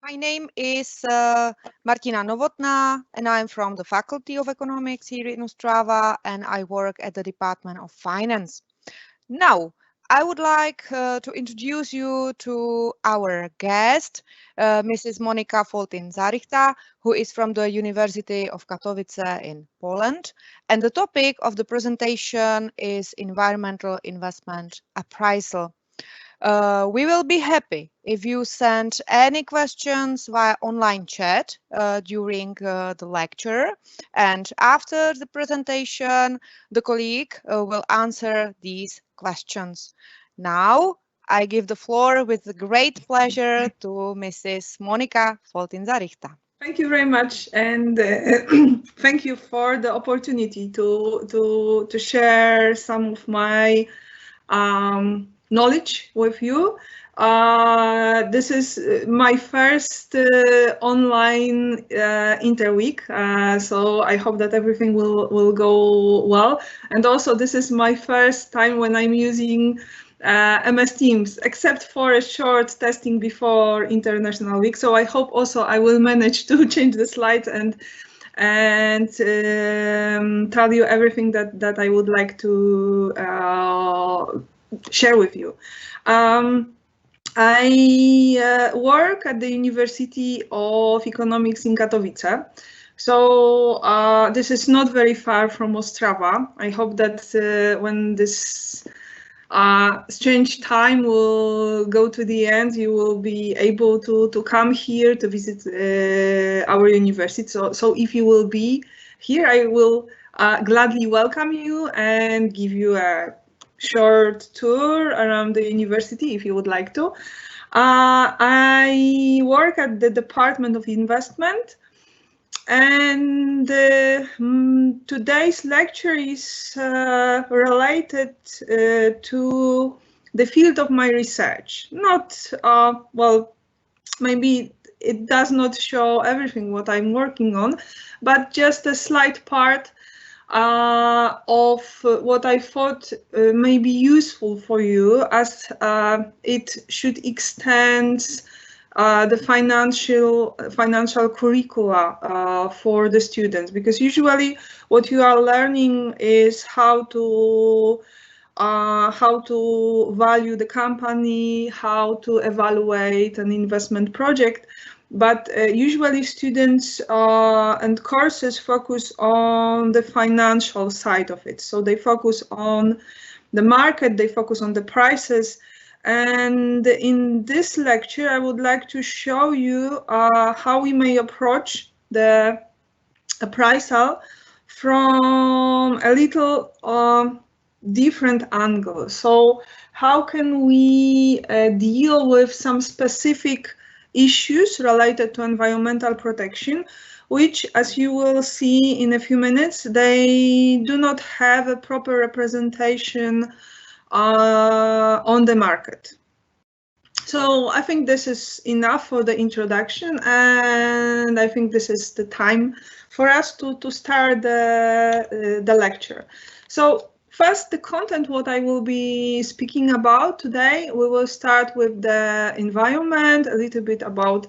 My name is Martina Novotná, and I'm from the Faculty of Economics here in Ostrava, and I work at the Department of Finance. Now, I would like to introduce you to our guest, Mrs. Monika Foltyn-Zarychta, who is from the University of Katowice in Poland. And the topic of the presentation is environmental investment appraisal. We will be happy if you send any questions via online chat during the lecture. And after the presentation, the colleague will answer these questions. Now, I give the floor with great pleasure to Mrs. Monika Foltyn-Zarychta. Thank you very much, and thank you for the opportunity to share some of my knowledge with you. This is my first online interweek, so I hope that everything will go well. And also, this is my first time when I'm using MS Teams, except for a short testing before International Week. So I hope also I will manage to change the slides and tell you everything that I would like to share with you. I work at the University of Economics in Katowice. So this is not very far from Ostrava. I hope that when this strange time will go to the end, you will be able to come here to visit our university. So if you will be here, I will gladly welcome you and give you a short tour around the university if you would like to. I work at the Department of Investment, and today's lecture is related to the field of my research. Not, well, maybe it does not show everything what I'm working on, but just a slight part of what I thought may be useful for you, as it should extend the financial curricula for the students, because usually what you are learning is how to value the company, how to evaluate an investment project. But usually students and courses focus on the financial side of it. So they focus on the market, they focus on the prices. And in this lecture, I would like to show you how we may approach the appraisal from a little different angle. So how can we deal with some specific issues related to environmental protection, which, as you will see in a few minutes, they do not have a proper representation on the market. So I think this is enough for the introduction, and I think this is the time for us to start the lecture. So first, the content, what I will be speaking about today. We will start with the environment, a little bit about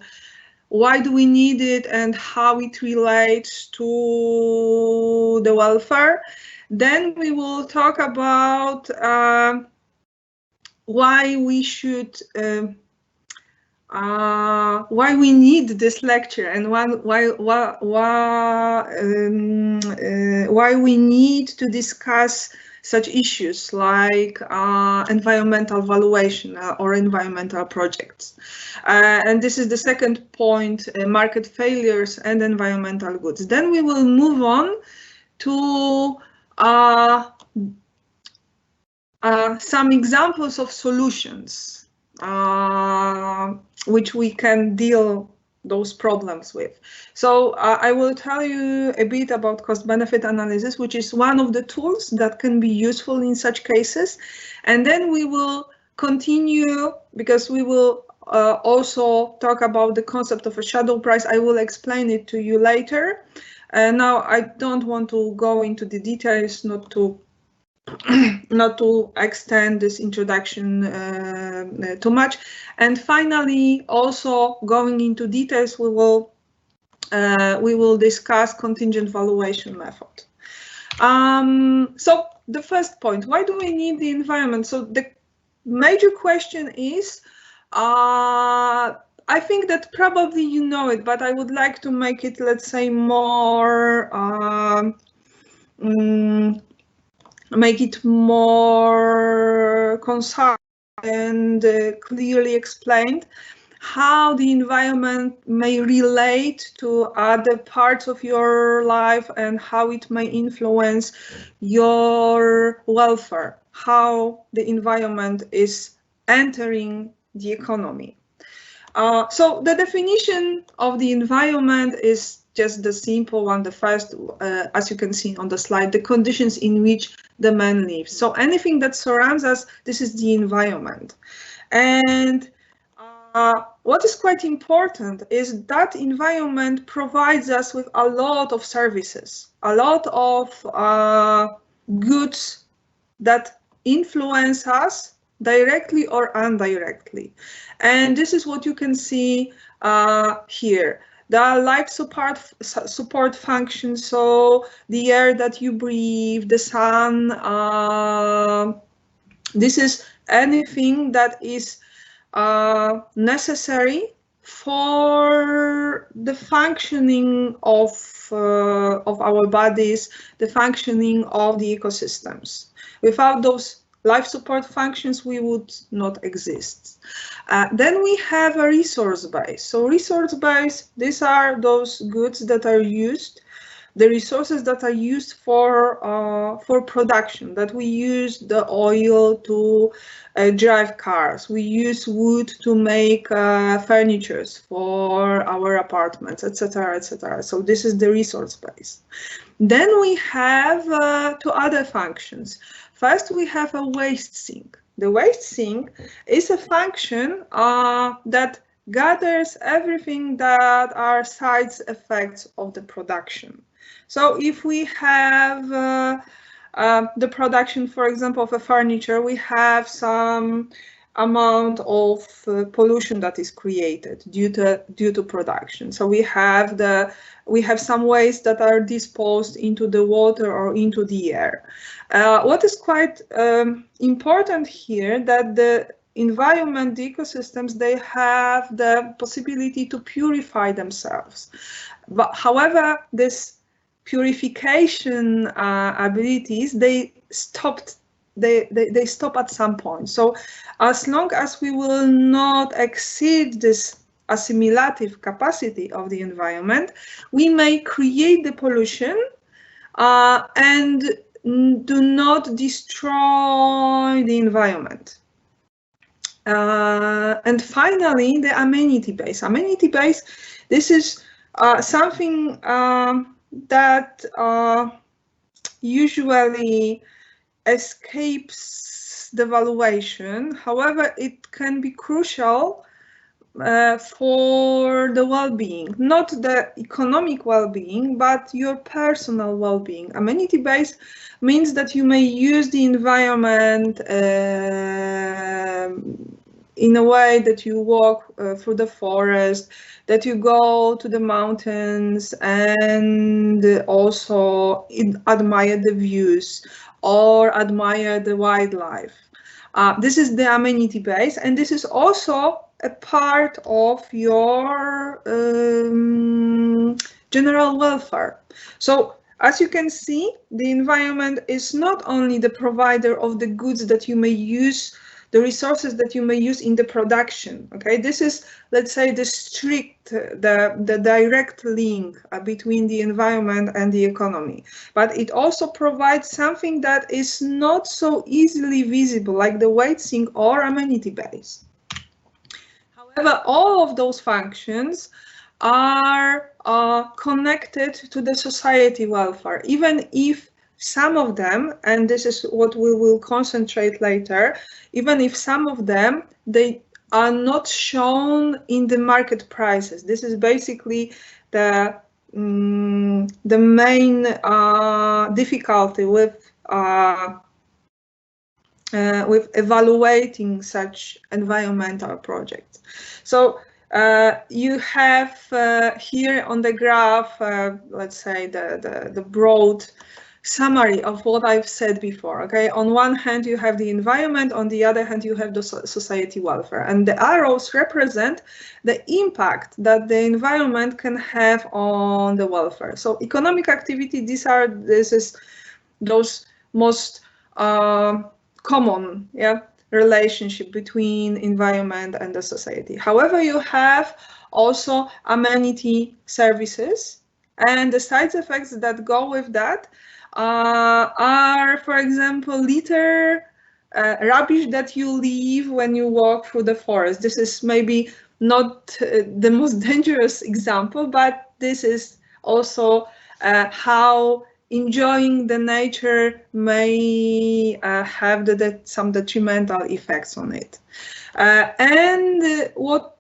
why do we need it and how it relates to the welfare. Then we will talk about why we should, why we need this lecture, and why we need to discuss such issues like environmental valuation or environmental projects. And this is the second point, market failures and environmental goods. Then we will move on to some examples of solutions which we can deal those problems with. So I will tell you a bit about cost-benefit analysis, which is one of the tools that can be useful in such cases. And then we will continue, because we will also talk about the concept of a shadow price. I will explain it to you later. Now, I don't want to go into the details, not to not to extend this introduction too much. And finally, also going into details, we will discuss contingent valuation method. So the first point, why do we need the environment? So the major question is, I think that probably you know it, but I would like to make it, let's say, more make it more concise and clearly explained how the environment may relate to other parts of your life and how it may influence your welfare, how the environment is entering the economy. So the definition of the environment is just the simple one, the first, as you can see on the slide, the conditions in which the man lives. So anything that surrounds us, this is the environment. And what is quite important is that environment provides us with a lot of services, a lot of goods that influence us directly or indirectly. And this is what you can see here. The life support functions, so the air that you breathe, the sun, this is anything that is necessary for the functioning of our bodies, the functioning of the ecosystems. Without those life support functions, we would not exist. Then we have a resource base. So resource base, these are those goods that are used, the resources that are used for production, that we use the oil to drive cars, we use wood to make furniture for our apartments, etc., etc. So this is the resource base. Then we have two other functions. First, we have a waste sink. The waste sink is a function that gathers everything that are side effects of the production. So if we have the production, for example, of a furniture, we have some amount of pollution that is created due to production. So we have some waste that are disposed into the water or into the air. What is quite important here, that the environment, the ecosystems, they have the possibility to purify themselves. But however, this purification abilities, they stop at some point. So as long as we will not exceed this assimilative capacity of the environment, we may create the pollution and do not destroy the environment. And finally, the amenity base. Amenity base, this is something that usually escapes the valuation. However, it can be crucial for the well-being, not the economic well-being, but your personal well-being. Amenity base means that you may use the environment in a way that you walk through the forest, that you go to the mountains and also admire the views or admire the wildlife. This is the amenity base, and this is also a part of your general welfare. So as you can see, the environment is not only the provider of the goods that you may use, the resources that you may use in the production. Okay, this is, let's say, the strict, the direct link between the environment and the economy. But it also provides something that is not so easily visible, like the weight sink or amenity base. However, all of those functions are connected to the society welfare, even if some of them, and this is what we will concentrate later, even if some of them, they are not shown in the market prices. This is basically the main difficulty with with evaluating such environmental projects. So you have here on the graph, let's say the broad summary of what I've said before. Okay, on one hand you have the environment, on the other hand you have the society welfare, and the arrows represent the impact that the environment can have on the welfare. So economic activity, this is those most common, yeah, relationship between environment and the society. However, you have also amenity services, and the side effects that go with that are, for example, litter, rubbish that you leave when you walk through the forest. This is maybe not the most dangerous example, but this is also how enjoying the nature may have some detrimental effects on it. And what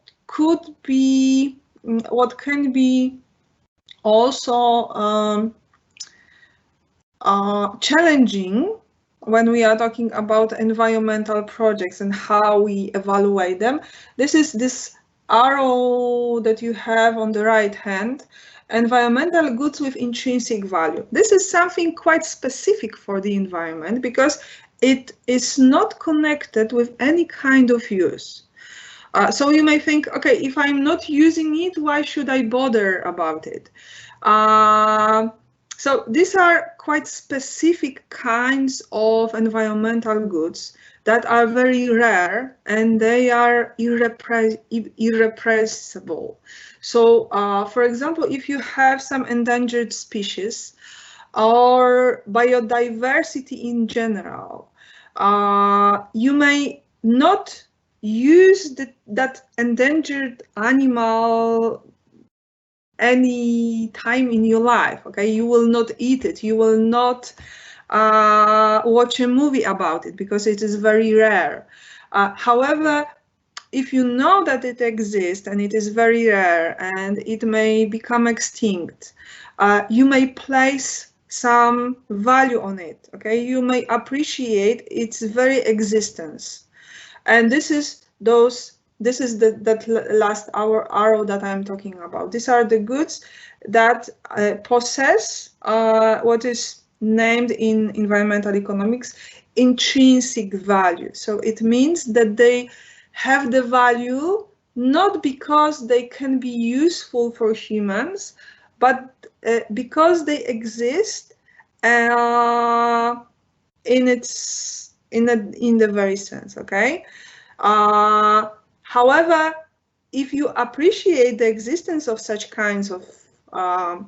can be also challenging when we are talking about environmental projects and how we evaluate them. This is this arrow that you have on the right hand, environmental goods with intrinsic value. This is something quite specific for the environment because it is not connected with any kind of use. So you may think, okay, if I'm not using it, why should I bother about it? So these are quite specific kinds of environmental goods that are very rare and they are irrepressible. So, for example, if you have some endangered species or biodiversity in general, you may not use that endangered animal any time in your life. Okay, you will not eat it, you will not watch a movie about it because it is very rare. However, if you know that it exists and it is very rare and it may become extinct, you may place some value on it. Okay, you may appreciate its very existence, and this is that last arrow that I'm talking about. These are the goods that possess what is named in environmental economics intrinsic value. So it means that they have the value not because they can be useful for humans, but because they exist in the very sense. Okay. However, if you appreciate the existence of such kinds of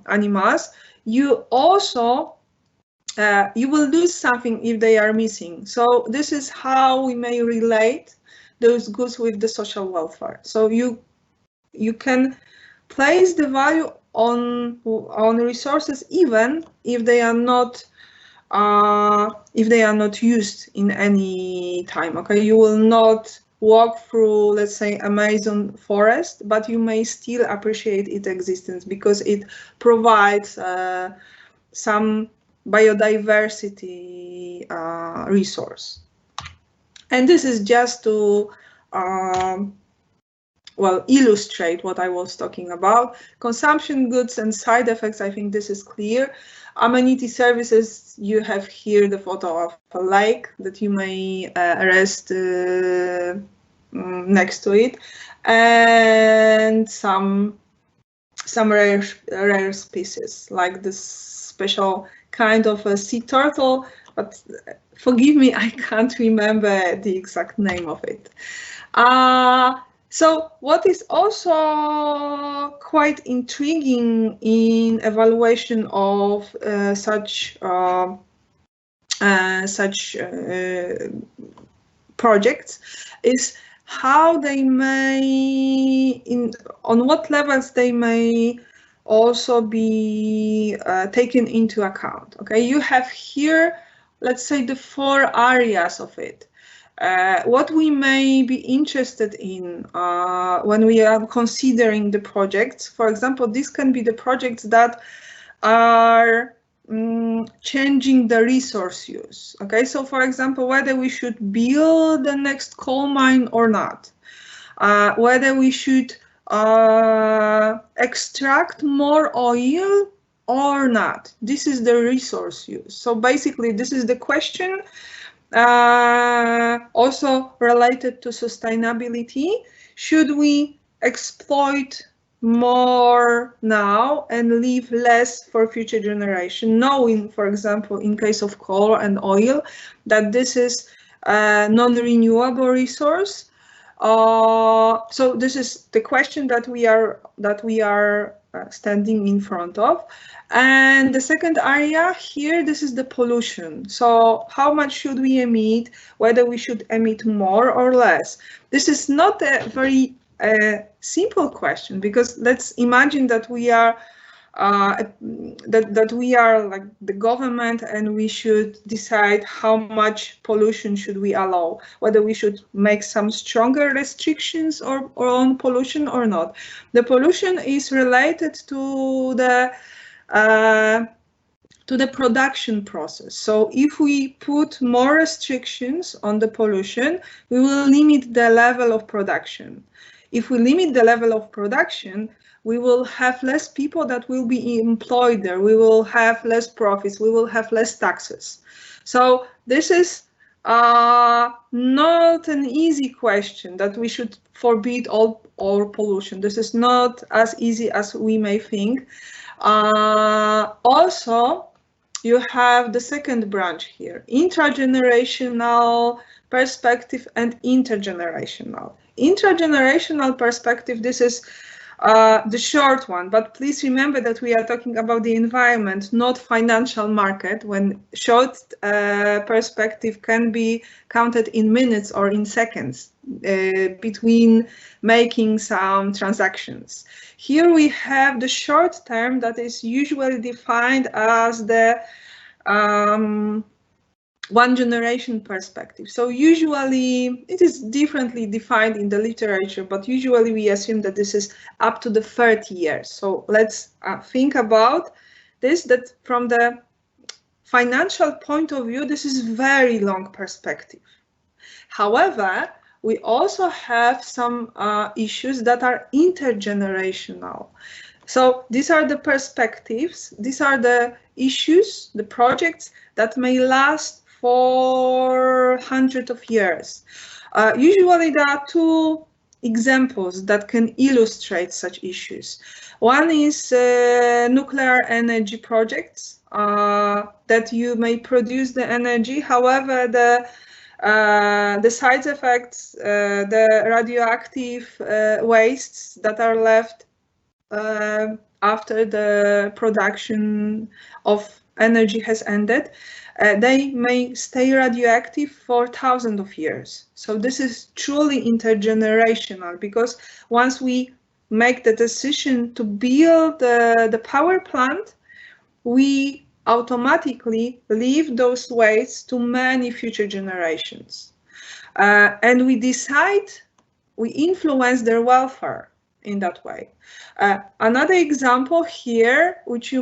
animals, you also you will lose something if they are missing. So this is how we may relate those goods with the social welfare. So you can place the value on resources even if they are not used in any time. Okay, you will not walk through, let's say, Amazon forest, but you may still appreciate its existence because it provides some biodiversity resource. And this is just to well, illustrate what I was talking about. Consumption goods and side effects, I think this is clear. Amenity services, you have here the photo of a lake that you may rest next to it, and some rare species like this special kind of a sea turtle, but forgive me, I can't remember the exact name of it. So what is also quite intriguing in evaluation of such projects is how they may, on what levels they may also be taken into account. Okay, you have here, let's say, the 4 areas of it. What we may be interested in when we are considering the projects. For example, this can be the projects that are changing the resource use. Okay, so for example, whether we should build the next coal mine or not, whether we should extract more oil or not. This is the resource use. So basically, this is the question also related to sustainability. Should we exploit more now and leave less for future generation, knowing, for example, in case of coal and oil, that this is a non-renewable resource? So this is the question that we are standing in front of. And the second area here, this is the pollution. So how much should we emit, whether we should emit more or less? This is not a very simple question, because let's imagine that we are that we are like the government and we should decide how much pollution should we allow, whether we should make some stronger restrictions or on pollution or not. The pollution is related to the production process. So if we put more restrictions on the pollution, we will limit the level of production. If we limit the level of production, we will have less people that will be employed there. We will have less profits. We will have less taxes. So this is not an easy question, that we should forbid all pollution. This is not as easy as we may think. Also, you have the second branch here, intragenerational perspective and intergenerational. Intragenerational perspective, this is the short one, but please remember that we are talking about the environment, not financial market, when short perspective can be counted in minutes or in seconds between making some transactions. Here we have the short term that is usually defined as the one generation perspective. So usually it is differently defined in the literature, but usually we assume that this is up to the 30 years. So let's think about this, that from the financial point of view, this is very long perspective. However, we also have some issues that are intergenerational. So these are the perspectives, these are the issues, the projects that may last for hundreds of years. Usually there are two examples that can illustrate such issues. One is nuclear energy projects, that you may produce the energy, however the side effects, the radioactive wastes that are left after the production of energy has ended, they may stay radioactive for thousands of years. So this is truly intergenerational, because once we make the decision to build the power plant, we automatically leave those wastes to many future generations. And we decide, we influence their welfare in that way. Another example here, which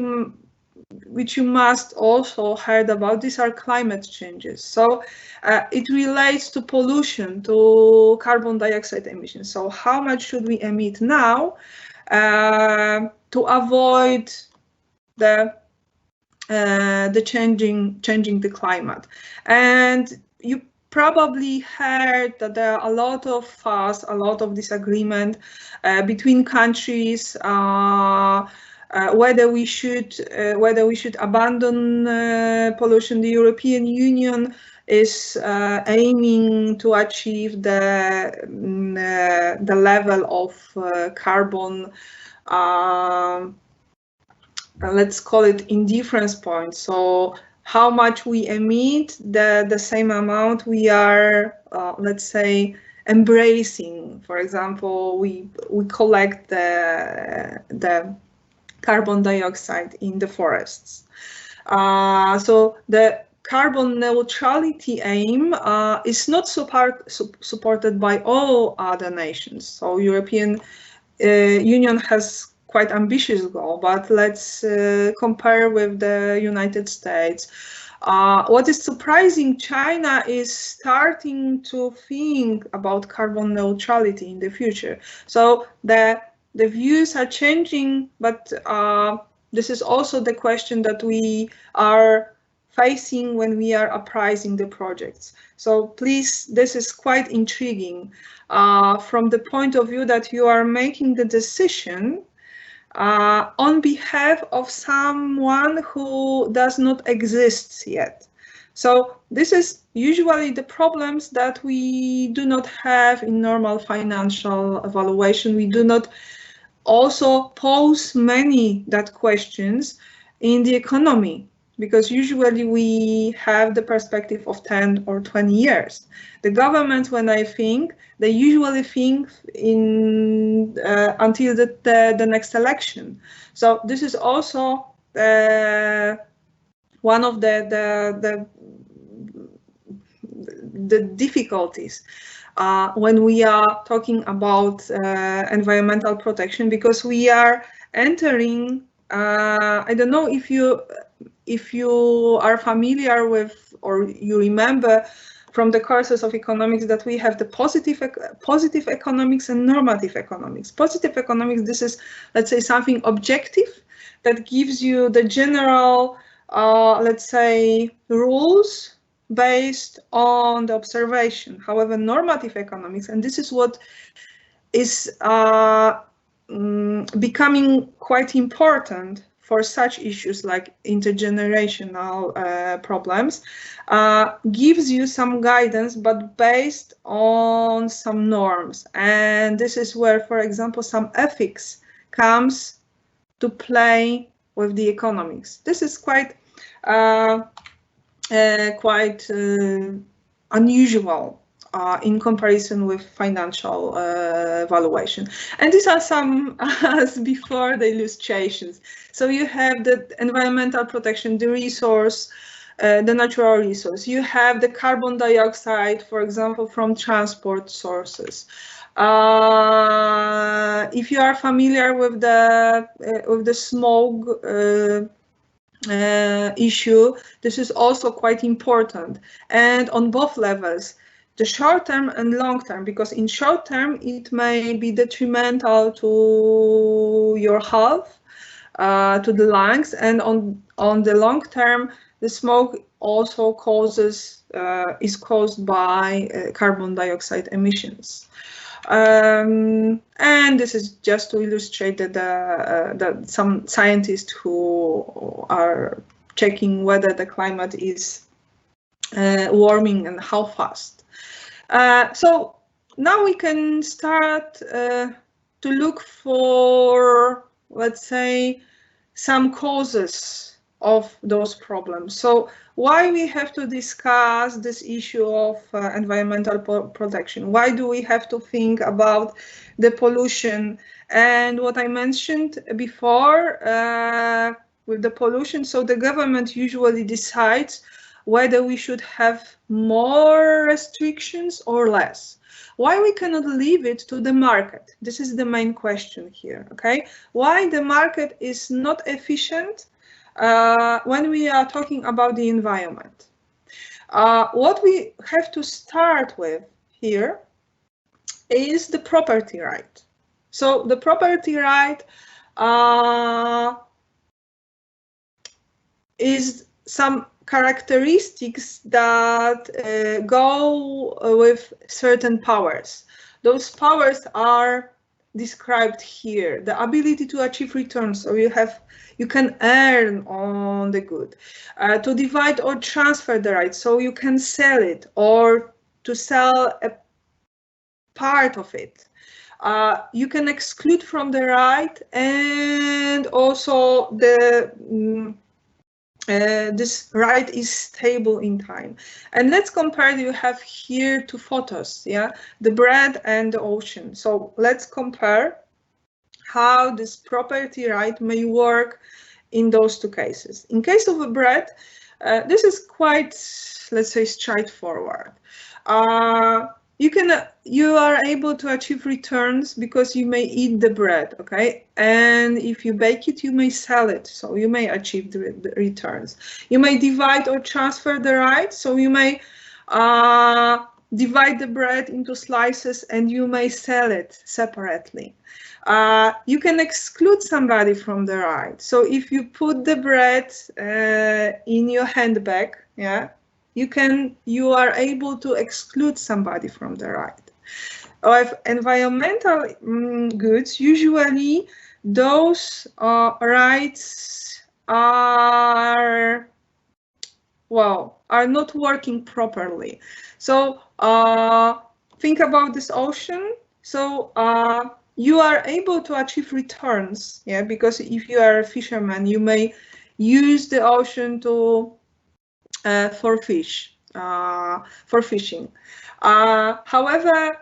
you must also heard about, these are climate changes. So it relates to pollution, to carbon dioxide emissions. So how much should we emit now to avoid the changing the climate? And you probably heard that there are a lot of fuss, a lot of disagreement between countries, whether we should abandon pollution. The European Union is aiming to achieve the level of carbon, let's call it indifference point. So how much we emit, the same amount we are, let's say, embracing. For example, we collect the carbon dioxide in the forests. So the carbon neutrality aim is not supported by all other nations. So European Union has quite ambitious goal, but let's compare with the United States. What is surprising, China is starting to think about carbon neutrality in the future. So the views are changing, but this is also the question that we are facing when we are appraising the projects. So please, this is quite intriguing from the point of view that you are making the decision on behalf of someone who does not exist yet. So this is usually the problems that we do not have in normal financial evaluation. We do not also pose many that questions in the economy, because usually we have the perspective of 10 or 20 years. The government, when I think, they usually think in until the next election. So this is also one of the difficulties when we are talking about environmental protection, because we are entering, I don't know if you are familiar with, or you remember from the courses of economics, that we have the positive economics and normative economics. Positive economics, this is, let's say, something objective that gives you the general, let's say, rules based on the observation. However, normative economics, and this is what is becoming quite important for such issues like intergenerational problems, gives you some guidance, but based on some norms. And this is where, for example, some ethics comes to play with the economics. This is quite unusual in comparison with financial valuation. And these are some, as before, the illustrations. So you have the environmental protection, the resource, the natural resource. You have the carbon dioxide, for example, from transport sources. If you are familiar with the smog issue, this is also quite important, and on both levels, the short term and long term, because in short term it may be detrimental to your health, to the lungs, and on the long term, the smoke also is caused by carbon dioxide emissions. And this is just to illustrate that some scientists who are checking whether the climate is warming and how fast. So now we can start to look for, let's say, some causes of those problems. So why we have to discuss this issue of environmental protection? Why do we have to think about the pollution? And what I mentioned before with the pollution, so the government usually decides whether we should have more restrictions or less. Why we cannot leave it to the market? This is the main question here, okay? Why the market is not efficient when we are talking about the environment? What we have to start with here is the property right. So the property right is some characteristics that go with certain powers. Those powers are described here. The ability to achieve returns, so you can earn on the good. To divide or transfer the right, so you can sell it or to sell a part of it. You can exclude from the right, and also the this right is stable in time. And let's compare, you have here two photos, yeah, the bread and the ocean. So let's compare how this property right may work in those two cases. In case of a bread, this is quite, let's say, straightforward. you are able to achieve returns because you may eat the bread, okay? And if you bake it, you may sell it, so you may achieve the returns. You may divide or transfer the rights, so you may divide the bread into slices and you may sell it separately. You can exclude somebody from the right. So if you put the bread in your handbag, yeah, you are able to exclude somebody from the right. Of environmental goods, usually those rights are not working properly. So think about this ocean. So you are able to achieve returns, yeah, because if you are a fisherman, you may use the ocean to for fishing. However,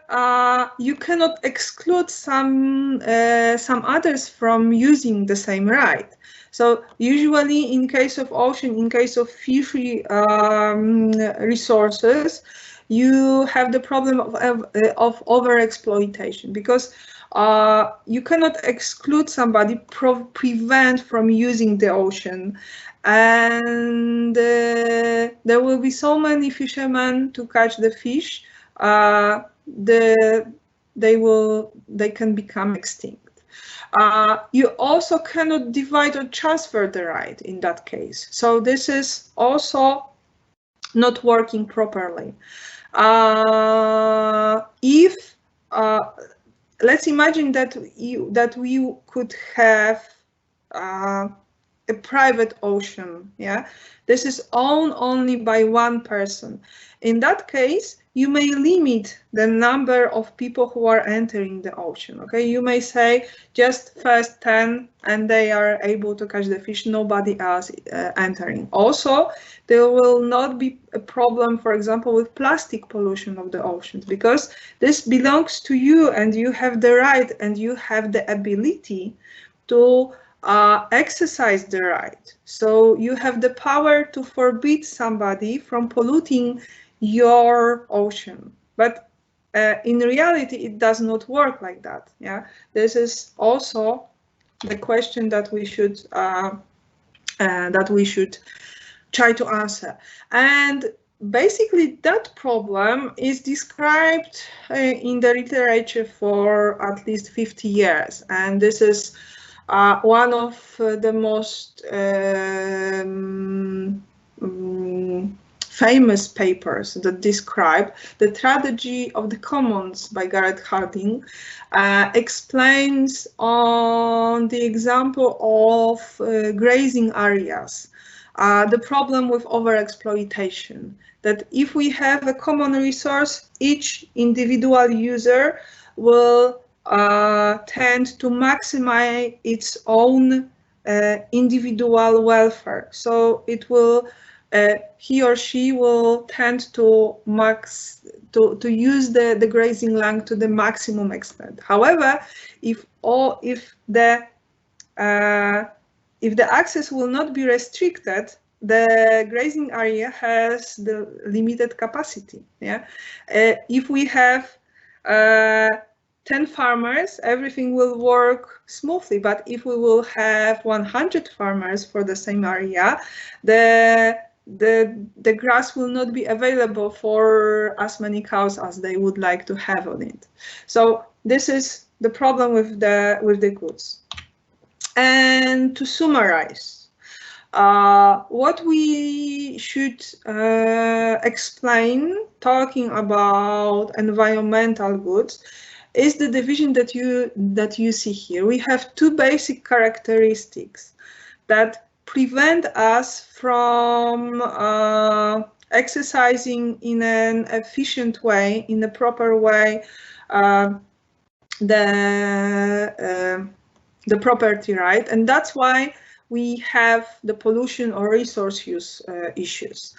you cannot exclude some others from using the same right. So usually in case of ocean, in case of fishery resources, you have the problem of overexploitation, because you cannot exclude somebody, prevent from using the ocean. And there will be so many fishermen to catch the fish, they can become extinct. You also cannot divide or transfer the right in that case. So this is also not working properly. If let's imagine that we could have a private ocean, yeah, this is owned only by one person. In that case, you may limit the number of people who are entering the ocean, okay? You may say just first 10 and they are able to catch the fish, nobody else entering. Also, there will not be a problem, for example, with plastic pollution of the oceans, because this belongs to you and you have the right and you have the ability to exercise the right. So you have the power to forbid somebody from polluting your ocean. But in reality, it does not work like that. Yeah, this is also the question that we should try to answer. And basically, that problem is described in the literature for at least 50 years, and this is one of the most famous papers that describe the tragedy of the commons by Garrett Harding, explains on the example of grazing areas the problem with overexploitation, that if we have a common resource, each individual user will tend to maximize its own individual welfare. So it will, he or she will tend to use the grazing land to the maximum extent. However, if the access will not be restricted, the grazing area has the limited capacity. Yeah, if we have 10 farmers, everything will work smoothly. But if we will have 100 farmers for the same area, the grass will not be available for as many cows as they would like to have on it. So this is the problem with the goods. And to summarize, what we should explain talking about environmental goods is the division that you see here. We have two basic characteristics that prevent us from exercising in an efficient way, in a proper way, the property right, and that's why we have the pollution or resource use issues.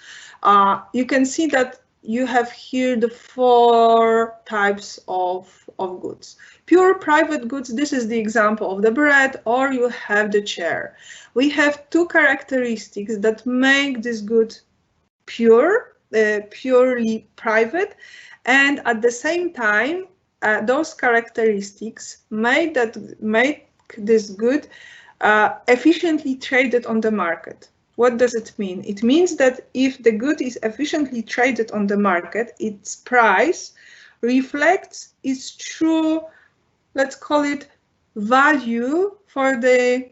You can see that you have here the 4 types of goods. Pure private goods, this is the example of the bread, or you have the chair. We have 2 characteristics that make this good pure purely private, and at the same time, those characteristics make this good efficiently traded on the market. What does it mean? It means that if the good is efficiently traded on the market, its price reflects its true, let's call it, value for the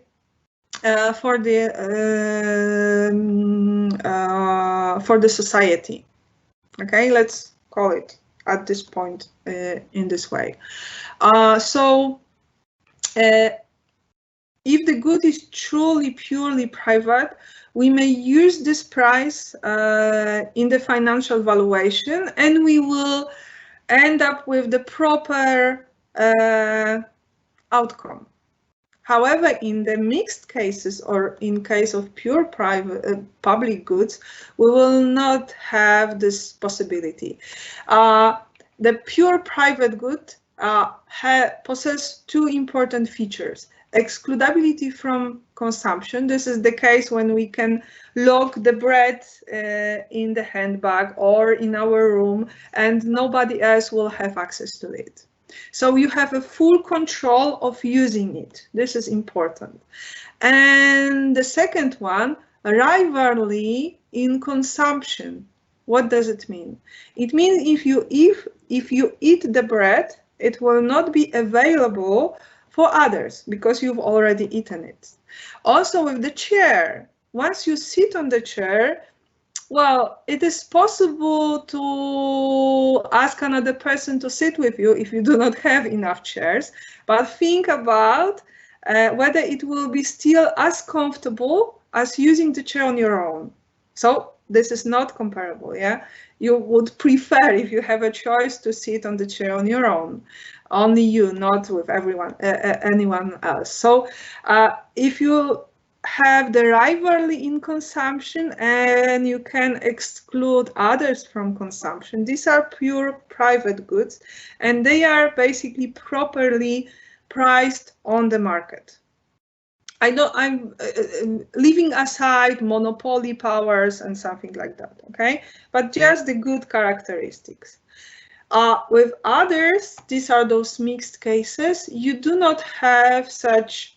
society. Okay, let's call it at this point in this way. If the good is truly purely private, we may use this price in the financial valuation, and we will end up with the proper outcome. However, in the mixed cases, or in case of pure private public goods, we will not have this possibility. The pure private good possess two important features. Excludability from consumption. This is the case when we can lock the bread in the handbag or in our room, and nobody else will have access to it. So you have a full control of using it. This is important. And the second one, rivalry in consumption. What does it mean? It means if you eat the bread, it will not be available for others because you've already eaten it. Also with the chair, once you sit on the chair, well, it is possible to ask another person to sit with you if you do not have enough chairs, but think about whether it will be still as comfortable as using the chair on your own. So this is not comparable, yeah? You would prefer, if you have a choice, to sit on the chair on your own. Only you, not with anyone else. So if you have the rivalry in consumption and you can exclude others from consumption, these are pure private goods, and they are basically properly priced on the market. I'm leaving aside monopoly powers and something like that, okay? But just the good characteristics. With others, these are those mixed cases, you do not have such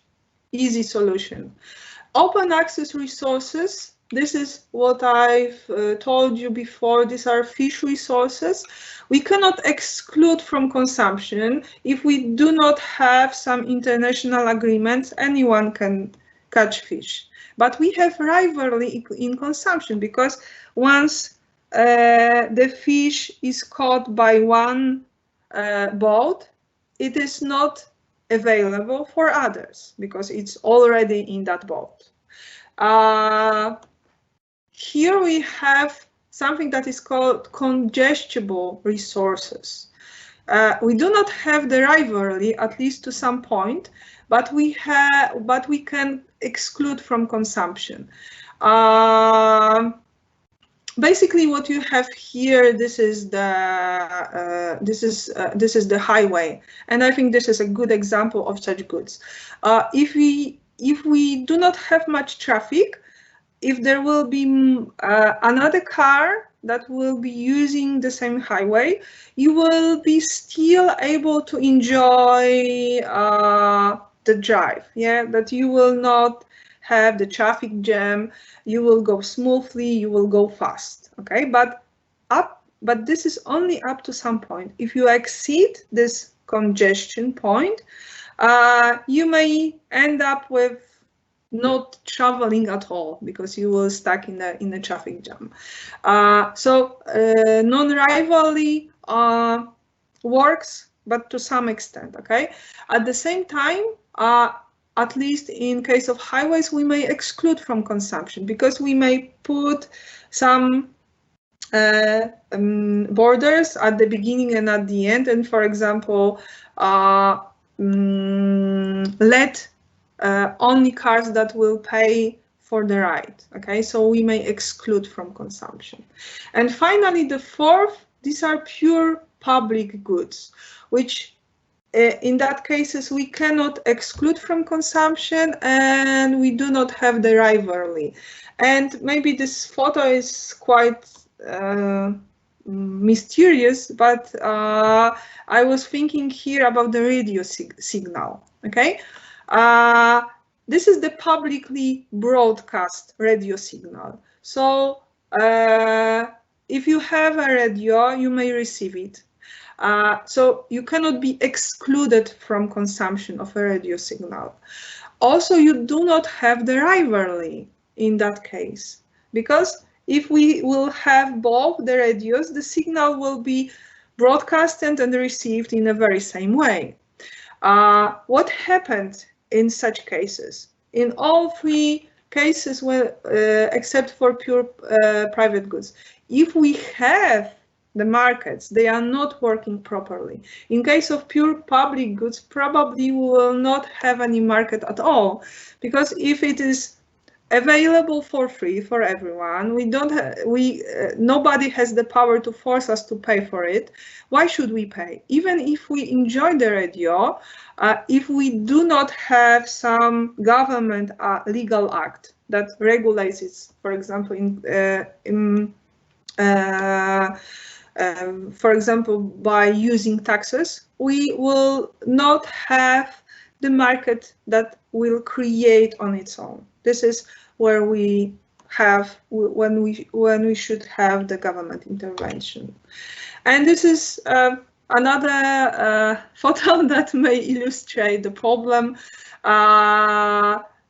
easy solution. Open access resources, this is what I've told you before, these are fish resources. We cannot exclude from consumption. If we do not have some international agreements, anyone can catch fish. But we have rivalry in consumption, because once the fish is caught by one boat, it is not available for others because it's already in that boat. Here we have something that is called congestible resources. We do not have the rivalry, at least to some point, but we can exclude from consumption. Basically, what you have here, this is the highway, and I think this is a good example of such goods. If we do not have much traffic, if there will be another car that will be using the same highway, you will be still able to enjoy the drive. Yeah, that you will not have the traffic jam, you will go smoothly, you will go fast, okay? But this is only up to some point. If you exceed this congestion point, you may end up with not traveling at all because you will stuck in the traffic jam. So non-rivalry works, but to some extent, okay? At the same time, at least in case of highways, we may exclude from consumption because we may put some borders at the beginning and at the end, and for example, let only cars that will pay for the ride, okay? So we may exclude from consumption. And finally, the fourth, these are pure public goods, which in that cases we cannot exclude from consumption and we do not have the rivalry. And maybe this photo is quite mysterious, but I was thinking here about the radio signal. Okay, this is the publicly broadcast radio signal. So if you have a radio, you may receive it. So you cannot be excluded from consumption of a radio signal. Also, you do not have the rivalry in that case, because if we will have both the radios, the signal will be broadcasted and received in a very same way. What happened in such cases? In all three cases, except for pure private goods, if we have the markets, they are not working properly. In case of pure public goods, probably we will not have any market at all, because if it is available for free for everyone, nobody has the power to force us to pay for it. Why should we pay? Even if we enjoy the radio, if we do not have some government legal act that regulates it, for example, for example, by using taxes, we will not have the market that will create on its own. This is where we have when we should have the government intervention. And this is another photo that may illustrate the problem.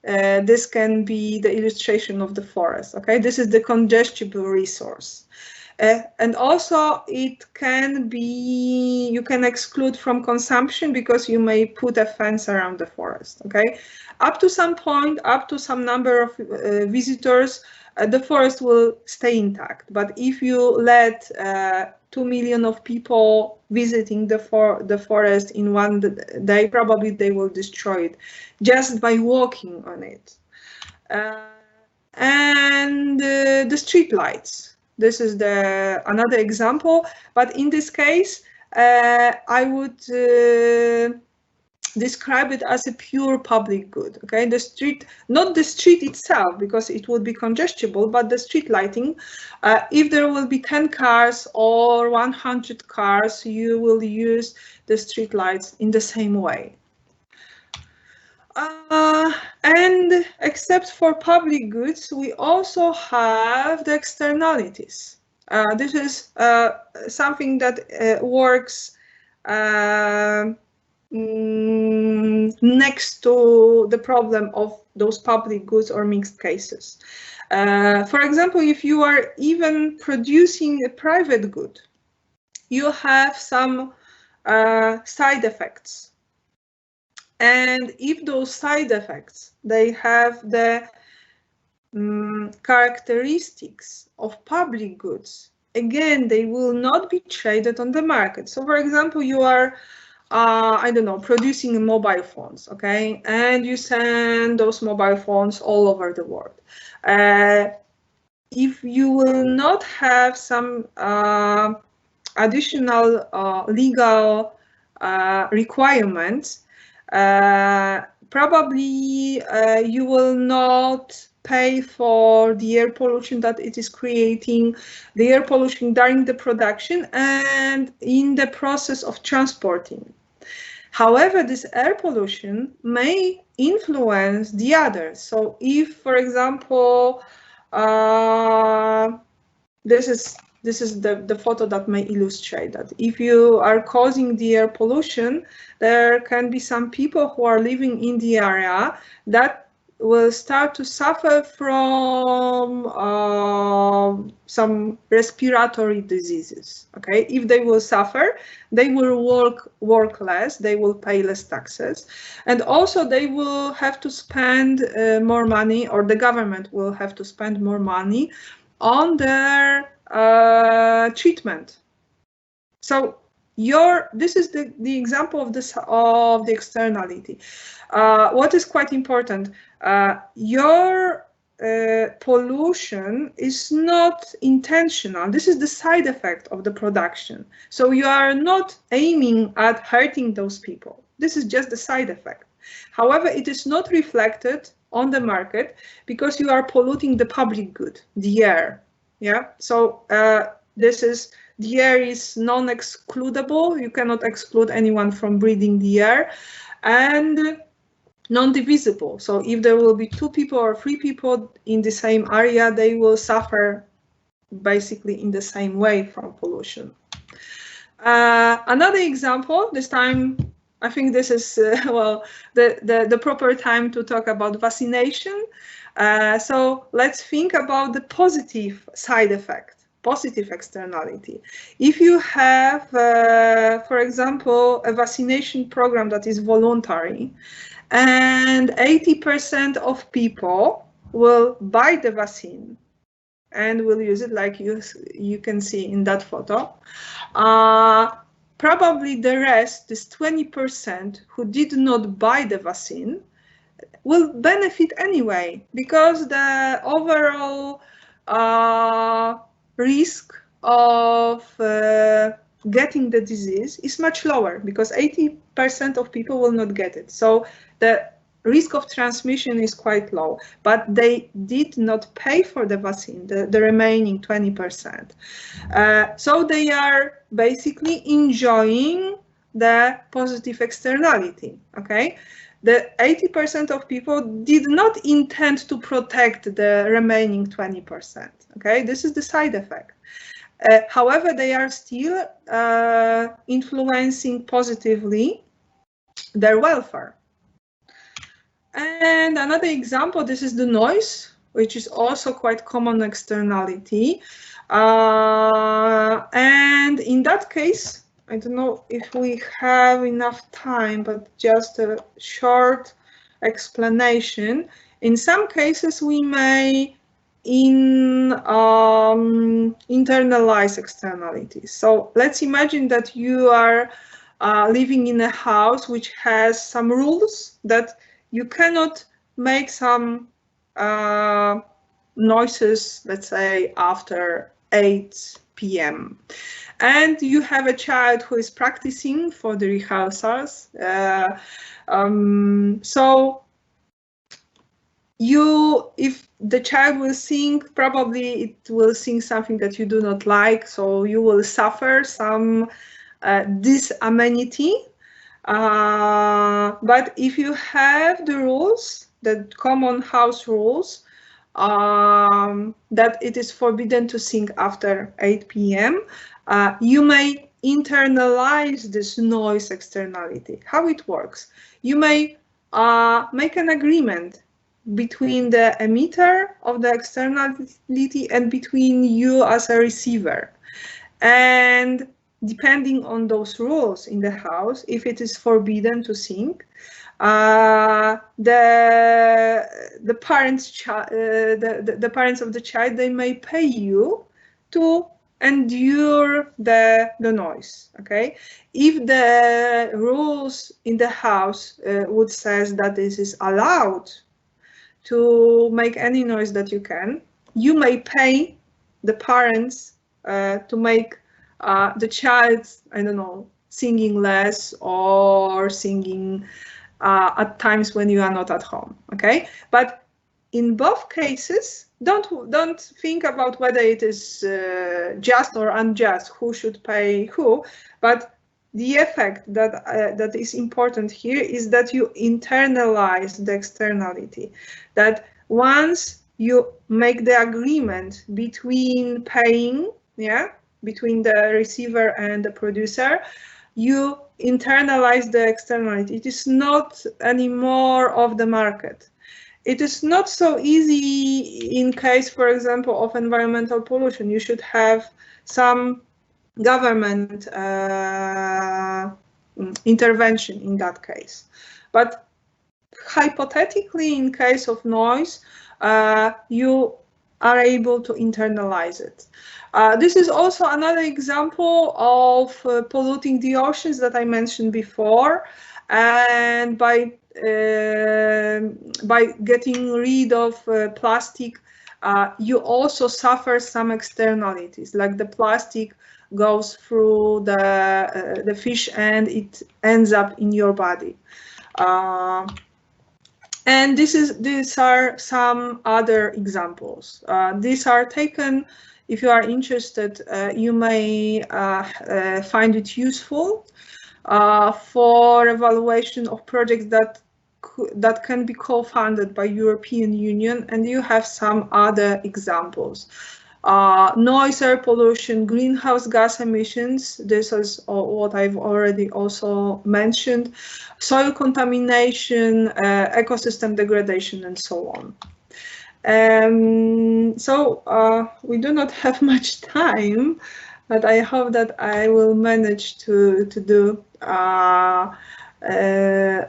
This can be the illustration of the forest. Okay, this is the congestible resource. And also it can be, you can exclude from consumption because you may put a fence around the forest, okay? Up to some point, up to some number of visitors, the forest will stay intact. But if you let 2 million of people visiting the forest in one day, probably they will destroy it just by walking on it. And the street lights. This is another example, but in this case, I would describe it as a pure public good. Okay, the street, not the street itself, because it would be congestible, but the street lighting. If there will be 10 cars or 100 cars, you will use the street lights in the same way. And except for public goods, we also have the externalities. This is something that works next to the problem of those public goods or mixed cases. For example, if you are even producing a private good, you have some side effects. And if those side effects, they have the characteristics of public goods, again, they will not be traded on the market. So, for example, you are, I don't know, producing mobile phones, okay? And you send those mobile phones all over the world. If you will not have some additional legal requirements, probably you will not pay for the air pollution that it is creating, the air pollution during the production and in the process of transporting. However, this air pollution may influence the others. So if, for example, this is the photo that may illustrate that. If you are causing the air pollution, there can be some people who are living in the area that will start to suffer from some respiratory diseases. Okay, if they will suffer, they will work less, they will pay less taxes, and also they will have to spend more money, or the government will have to spend more money on their treatment. So this is the example of the externality. What is quite important, your pollution is not intentional. This is the side effect of the production. So you are not aiming at hurting those people. This is just the side effect. However, it is not reflected on the market because you are polluting the public good, the air. Yeah, so this is, the air is non-excludable. You cannot exclude anyone from breathing the air, and non-divisible. So if there will be 2 people or 3 people in the same area, they will suffer basically in the same way from pollution. Another example, this time I think this is well, the proper time to talk about vaccination. So let's think about the positive side effect, positive externality. If you have, for example, a vaccination program that is voluntary, and 80% of people will buy the vaccine and will use it, like you can see in that photo, probably the rest, this 20% who did not buy the vaccine, will benefit anyway, because the overall risk of getting the disease is much lower, because 80% of people will not get it. So the risk of transmission is quite low, but they did not pay for the vaccine, the remaining 20%. So they are basically enjoying the positive externality, okay? The 80% of people did not intend to protect the remaining 20%, okay? This is the side effect. However, they are still influencing positively their welfare. And another example, this is the noise, which is also quite common externality. And in that case, I don't know if we have enough time, but just a short explanation. In some cases, we may internalize externalities. So let's imagine that you are living in a house which has some rules that you cannot make some noises, let's say, after 8 p.m. And you have a child who is practicing for the rehearsals. So if the child will sing, probably it will sing something that you do not like, so you will suffer some disamenity. But if you have the rules, the common house rules, that it is forbidden to sing after 8 p.m., you may internalize this noise externality. How it works? You may make an agreement between the emitter of the externality and between you as a receiver. And depending on those rules in the house, if it is forbidden to sing, the parents of the child, they may pay you to endure the noise. Okay, if the rules in the house would says that this is allowed to make any noise that you can, you may pay the parents to make the child, I don't know, singing less or singing at times when you are not at home. Okay, but in both cases, don't think about whether it is just or unjust, who should pay who, but the effect that is important here is that you internalize the externality. That once you make the agreement between paying, between the receiver and the producer, you internalize the externality. It is not anymore of the market. It is not so easy in case, for example, of environmental pollution. You should have some government intervention in that case. But hypothetically, in case of noise, you are able to internalize it. This is also another example of polluting the oceans that I mentioned before, and by getting rid of plastic, you also suffer some externalities, like the plastic goes through the fish and it ends up in your body. And these are some other examples. These are taken if you are interested, you may find it useful for evaluation of projects that can be co-funded by European Union, and you have some other examples. Noise, air pollution, greenhouse gas emissions, this is what I've already also mentioned, soil contamination, ecosystem degradation, and so on. So we do not have much time, but I hope that I will manage to do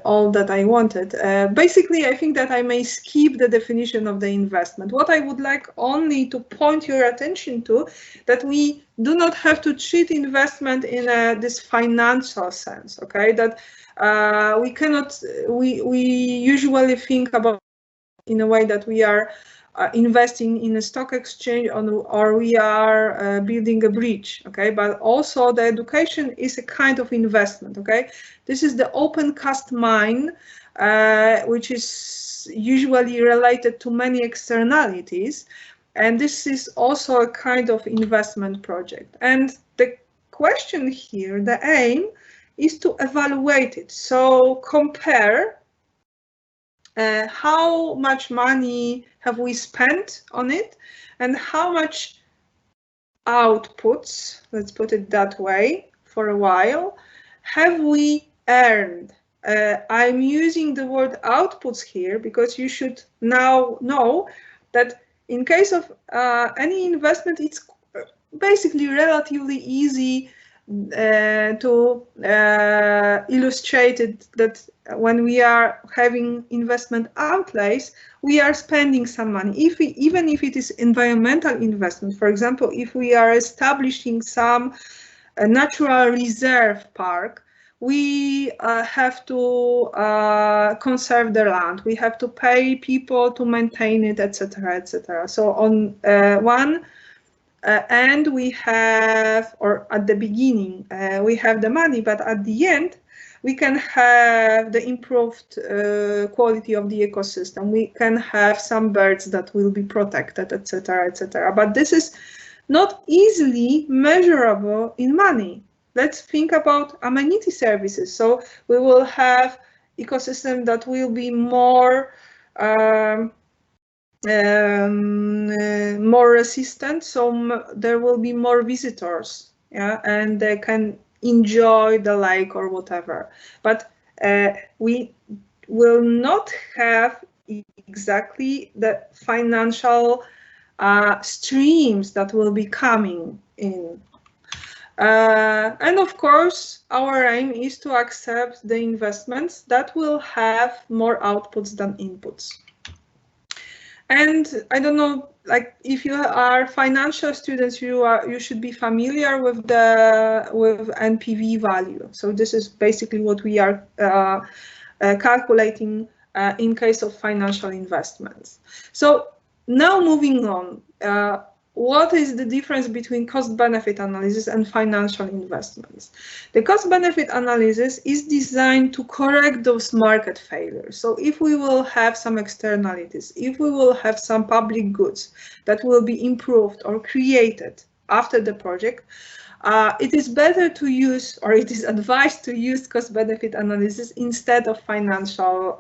all that I wanted. Basically, I think that I may skip the definition of the investment. What I would like only to point your attention to, that we do not have to treat investment in this financial sense, okay? That we cannot, we usually think about in a way that we are investing in a stock exchange or we are building a bridge, okay? But also the education is a kind of investment, okay? This is the open cast mine, which is usually related to many externalities. And this is also a kind of investment project. And the question here, the aim, is to evaluate it. So compare how much money have we spent on it and how much outputs, let's put it that way, for a while, have we earned. I'm using the word outputs here because you should now know that in case of any investment, it's basically relatively easy to illustrate it, that when we are having investment outlays, we are spending some money. Even if it is environmental investment, for example, if we are establishing some natural reserve park, we have to conserve the land. We have to pay people to maintain it, etc., etc. So on one and we have, or at the beginning, we have the money, but at the end, we can have the improved quality of the ecosystem. We can have some birds that will be protected, etc., etc. But this is not easily measurable in money. Let's think about amenity services. So we will have ecosystem that will be more more resistant, so there will be more visitors, yeah, and they can enjoy the lake or whatever. But we will not have exactly the financial streams that will be coming in. And of course, our aim is to accept the investments that will have more outputs than inputs. And I don't know, like if you are financial students, you should be familiar with NPV value. So this is basically what we are calculating in case of financial investments. So now moving on, what is the difference between cost-benefit analysis and financial investments? The cost-benefit analysis is designed to correct those market failures. So if we will have some externalities, if we will have some public goods that will be improved or created after the project, it is better to use, or it is advised to use, cost-benefit analysis instead of financial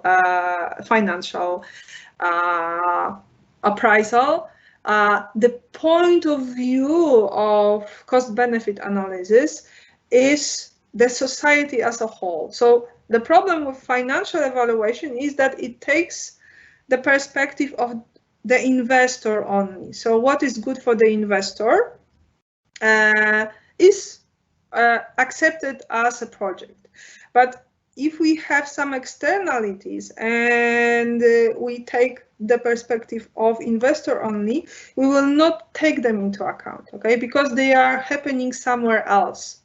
appraisal. The point of view of cost-benefit analysis is the society as a whole. So the problem with financial evaluation is that it takes the perspective of the investor only. So what is good for the investor is accepted as a project. But if we have some externalities and we take the perspective of investor only, we will not take them into account, okay? Because they are happening somewhere else.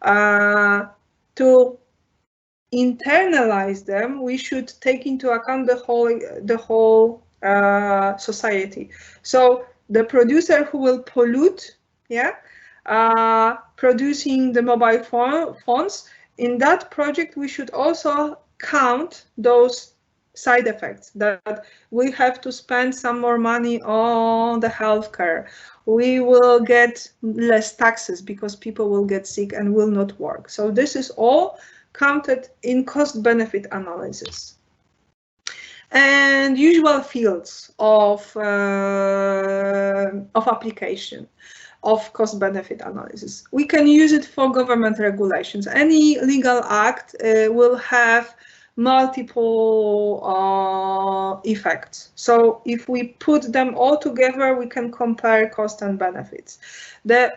To internalize them, we should take into account the whole society. So the producer who will pollute, yeah, producing the mobile phones, in that project we should also count those side effects, that we have to spend some more money on the healthcare, we will get less taxes because people will get sick and will not work. So this is all counted in cost-benefit analysis. And usual fields of application of cost-benefit analysis. We can use it for government regulations. Any legal act will have multiple effects. So if we put them all together, we can compare cost and benefits. The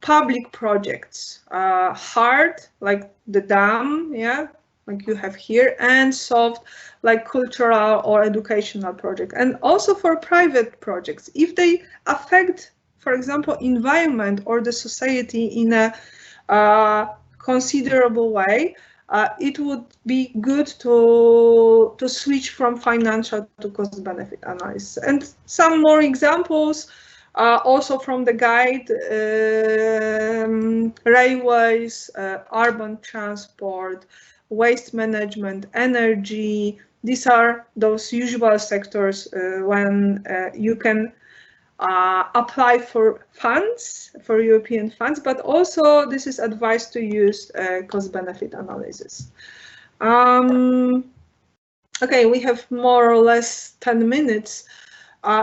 public projects are hard, like the dam, yeah, like you have here, and soft, like cultural or educational project. And also for private projects, if they affect, for example, environment or the society in a considerable way, it would be good to switch from financial to cost-benefit analysis. And some more examples, also from the guide, railways, urban transport, waste management, energy. These are those usual sectors when you can apply for funds, for European funds, but also this is advised to use cost-benefit analysis. Okay, we have more or less 10 minutes,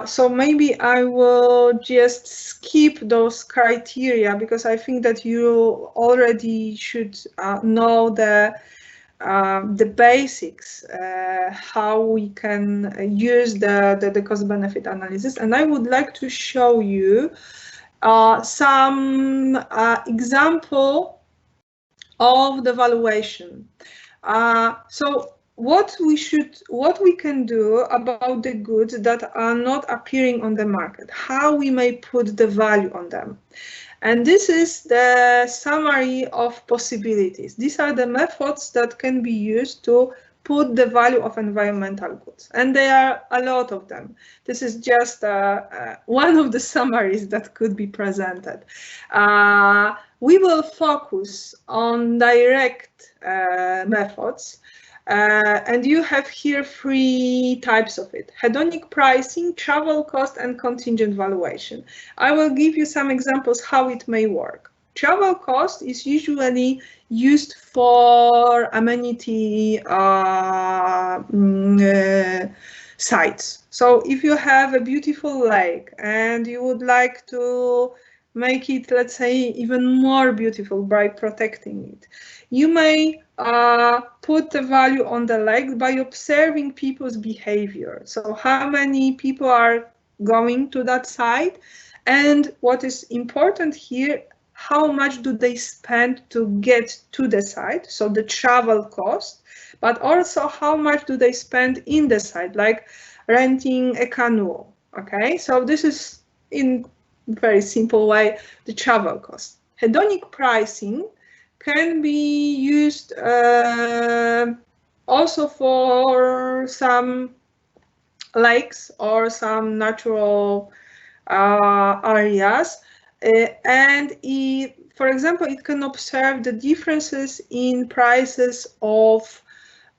so maybe I will just skip those criteria because I think that you already should know the basics, how we can use the cost-benefit analysis. And I would like to show you some example of the valuation. So what we can do about the goods that are not appearing on the market, how we may put the value on them. And this is the summary of possibilities. These are the methods that can be used to put the value of environmental goods. And there are a lot of them. This is just one of the summaries that could be presented. We will focus on direct methods. And you have here 3 types of it: hedonic pricing, travel cost, and contingent valuation. I will give you some examples how it may work. Travel cost is usually used for amenity sites. So if you have a beautiful lake and you would like to make it, let's say, even more beautiful by protecting it, you may put the value on the lake by observing people's behavior. So how many people are going to that site, and what is important here, how much do they spend to get to the site, so the travel cost, but also how much do they spend in the site, like renting a canoe. Okay, so this is in very simple way the travel cost. Hedonic pricing can be used also for some lakes or some natural areas, and for example, it can observe the differences in prices of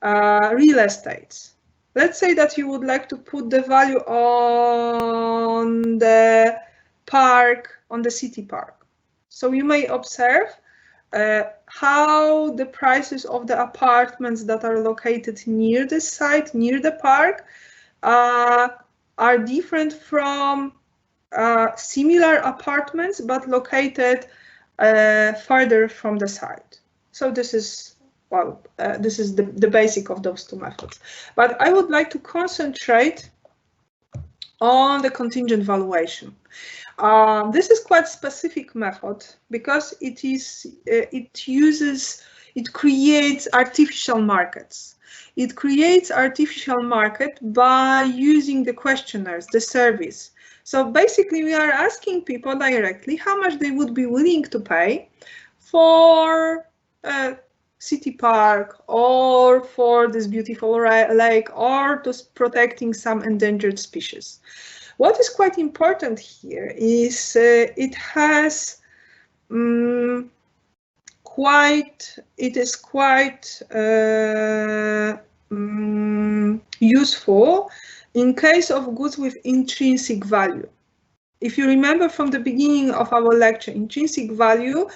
real estates. Let's say that you would like to put the value on the park, on the city park. So you may observe how the prices of the apartments that are located near the site, near the park, are different from similar apartments but located further from the site. So this is, well, this is the basic of those 2 methods. But I would like to concentrate on the contingent valuation. This is quite specific method because it creates artificial markets. It creates artificial market by using the questionnaires, the surveys. So basically we are asking people directly how much they would be willing to pay for a city park or for this beautiful lake or to protecting some endangered species. What is quite important here is it is quite useful in case of goods with intrinsic value. if you remember from the beginning of our lecture, intrinsic value,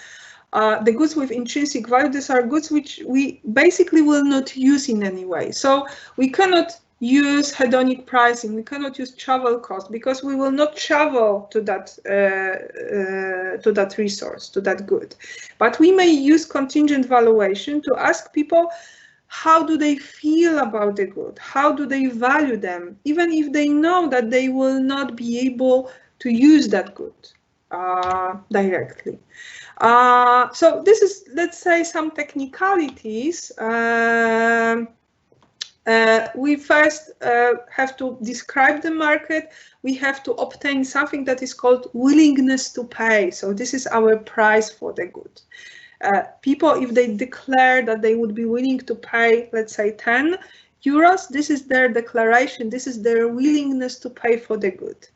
the goods with intrinsic value, these are goods which we basically will not use in any way. So we cannot use hedonic pricing, we cannot use travel cost, because we will not travel to that resource, to that good. But we may use contingent valuation to ask people, how do they feel about the good? How do they value them, even if they know that they will not be able to use that good directly? So this is, let's say, some technicalities. We first have to describe the market. We have to obtain something that is called willingness to pay. So this is our price for the good. People, if they declare that they would be willing to pay, let's say, 10 euros, this is their declaration, this is their willingness to pay for the good.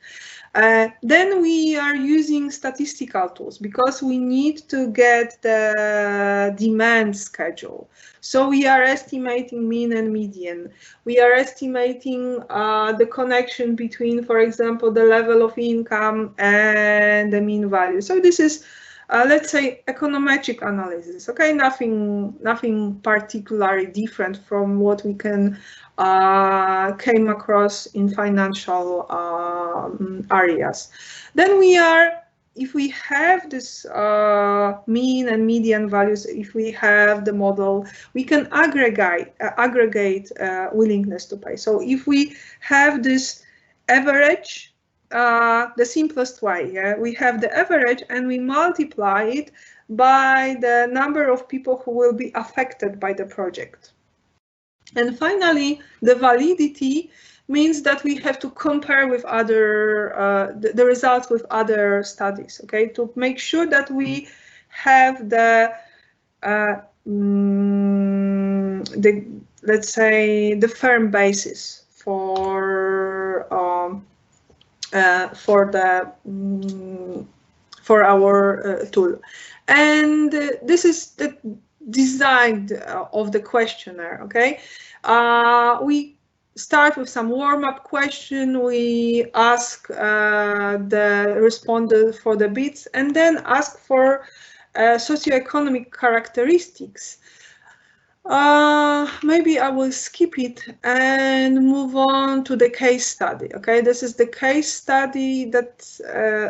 Then we are using statistical tools, because we need to get the demand schedule. So we are estimating mean and median. We are estimating the connection between, for example, the level of income and the mean value. So this is, let's say, econometric analysis. Okay, nothing particularly different from what we can came across in financial areas. Then we are, if we have this mean and median values, if we have the model, we can aggregate willingness to pay. So if we have this average, the simplest way, yeah, we have the average and we multiply it by the number of people who will be affected by the project. And finally, the validity means that we have to compare with other the results with other studies, okay, to make sure that we have the let's say the firm basis for our tool. And this is the design of the questionnaire. Okay, we start with some warm-up question. We ask the respondent for the bits, and then ask for socioeconomic characteristics. Maybe I will skip it and move on to the case study. Okay, this is the case study that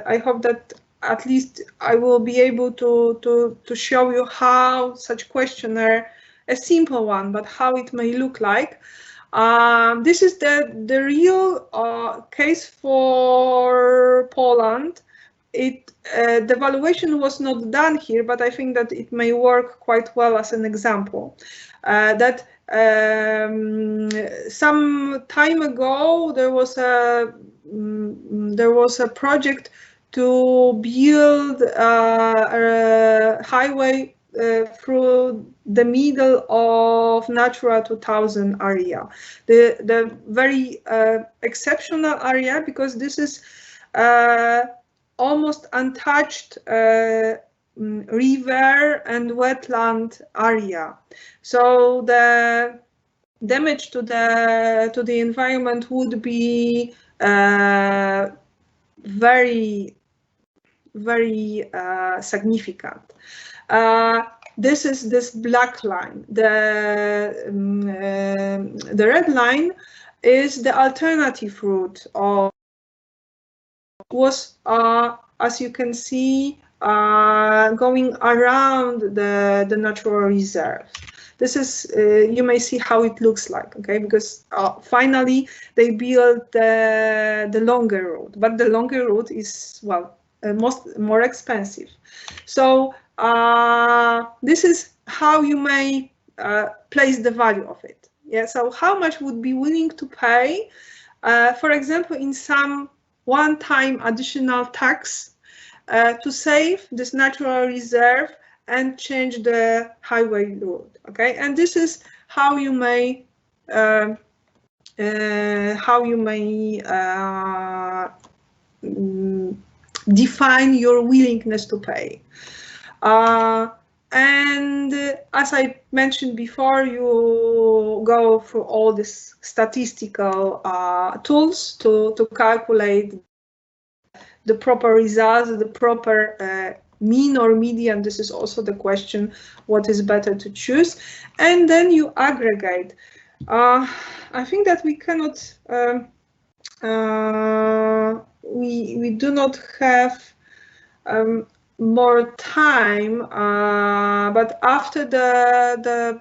I hope that at least I will be able to show you how such questionnaire, a simple one, but how it may look like. This is the real case for Poland. The valuation was not done here, but I think that it may work quite well as an example. That some time ago there was a project to build a highway through the middle of Natura 2000 area, the very exceptional area, because this is almost untouched river and wetland area. So the damage to the environment would be very significant. This is this black line. The red line is the alternative route of was, as you can see, going around the natural reserve. This is, you may see how it looks like, okay, because finally they built the longer route, but the longer route is, well, more expensive. So this is how you may place the value of it. Yeah, so how much would be willing to pay, for example, in some one-time additional tax to save this natural reserve and change the highway route. Okay, and this is how you may define your willingness to pay. And as I mentioned before, you go through all these statistical tools to calculate the proper results, the proper mean or median. This is also the question, what is better to choose, and then you aggregate. I think that we cannot, we do not have more time, but after the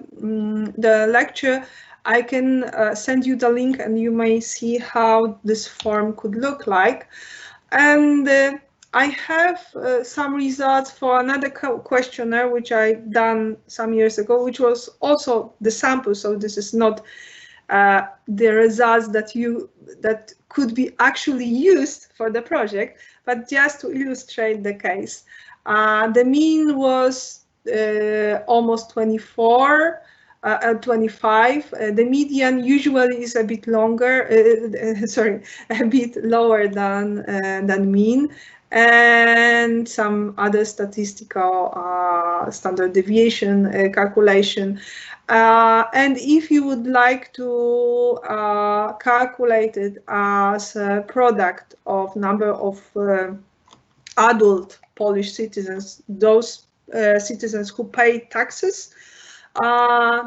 lecture, I can send you the link, and you may see how this form could look like. And I have some results for another questionnaire which I done some years ago, which was also the sample. So this is not the results that could be actually used for the project, but just to illustrate the case. The mean was almost 24, 25. The median usually is a bit longer, sorry, a bit lower than mean, and some other statistical standard deviation calculation. And if you would like to calculate it as a product of number of adult Polish citizens, those citizens who pay taxes,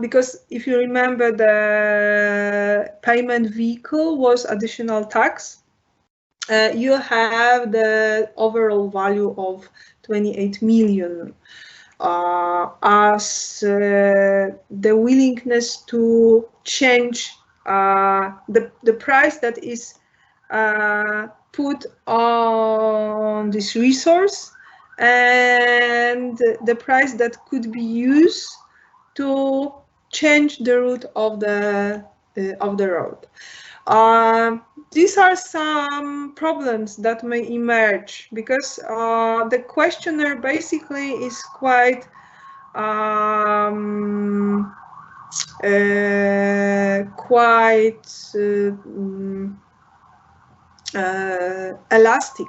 because if you remember, the payment vehicle was additional tax, you have the overall value of 28 million as the willingness to change the price that is put on this resource, and the price that could be used to change the route of the road. These are some problems that may emerge because the questionnaire basically is quite elastic,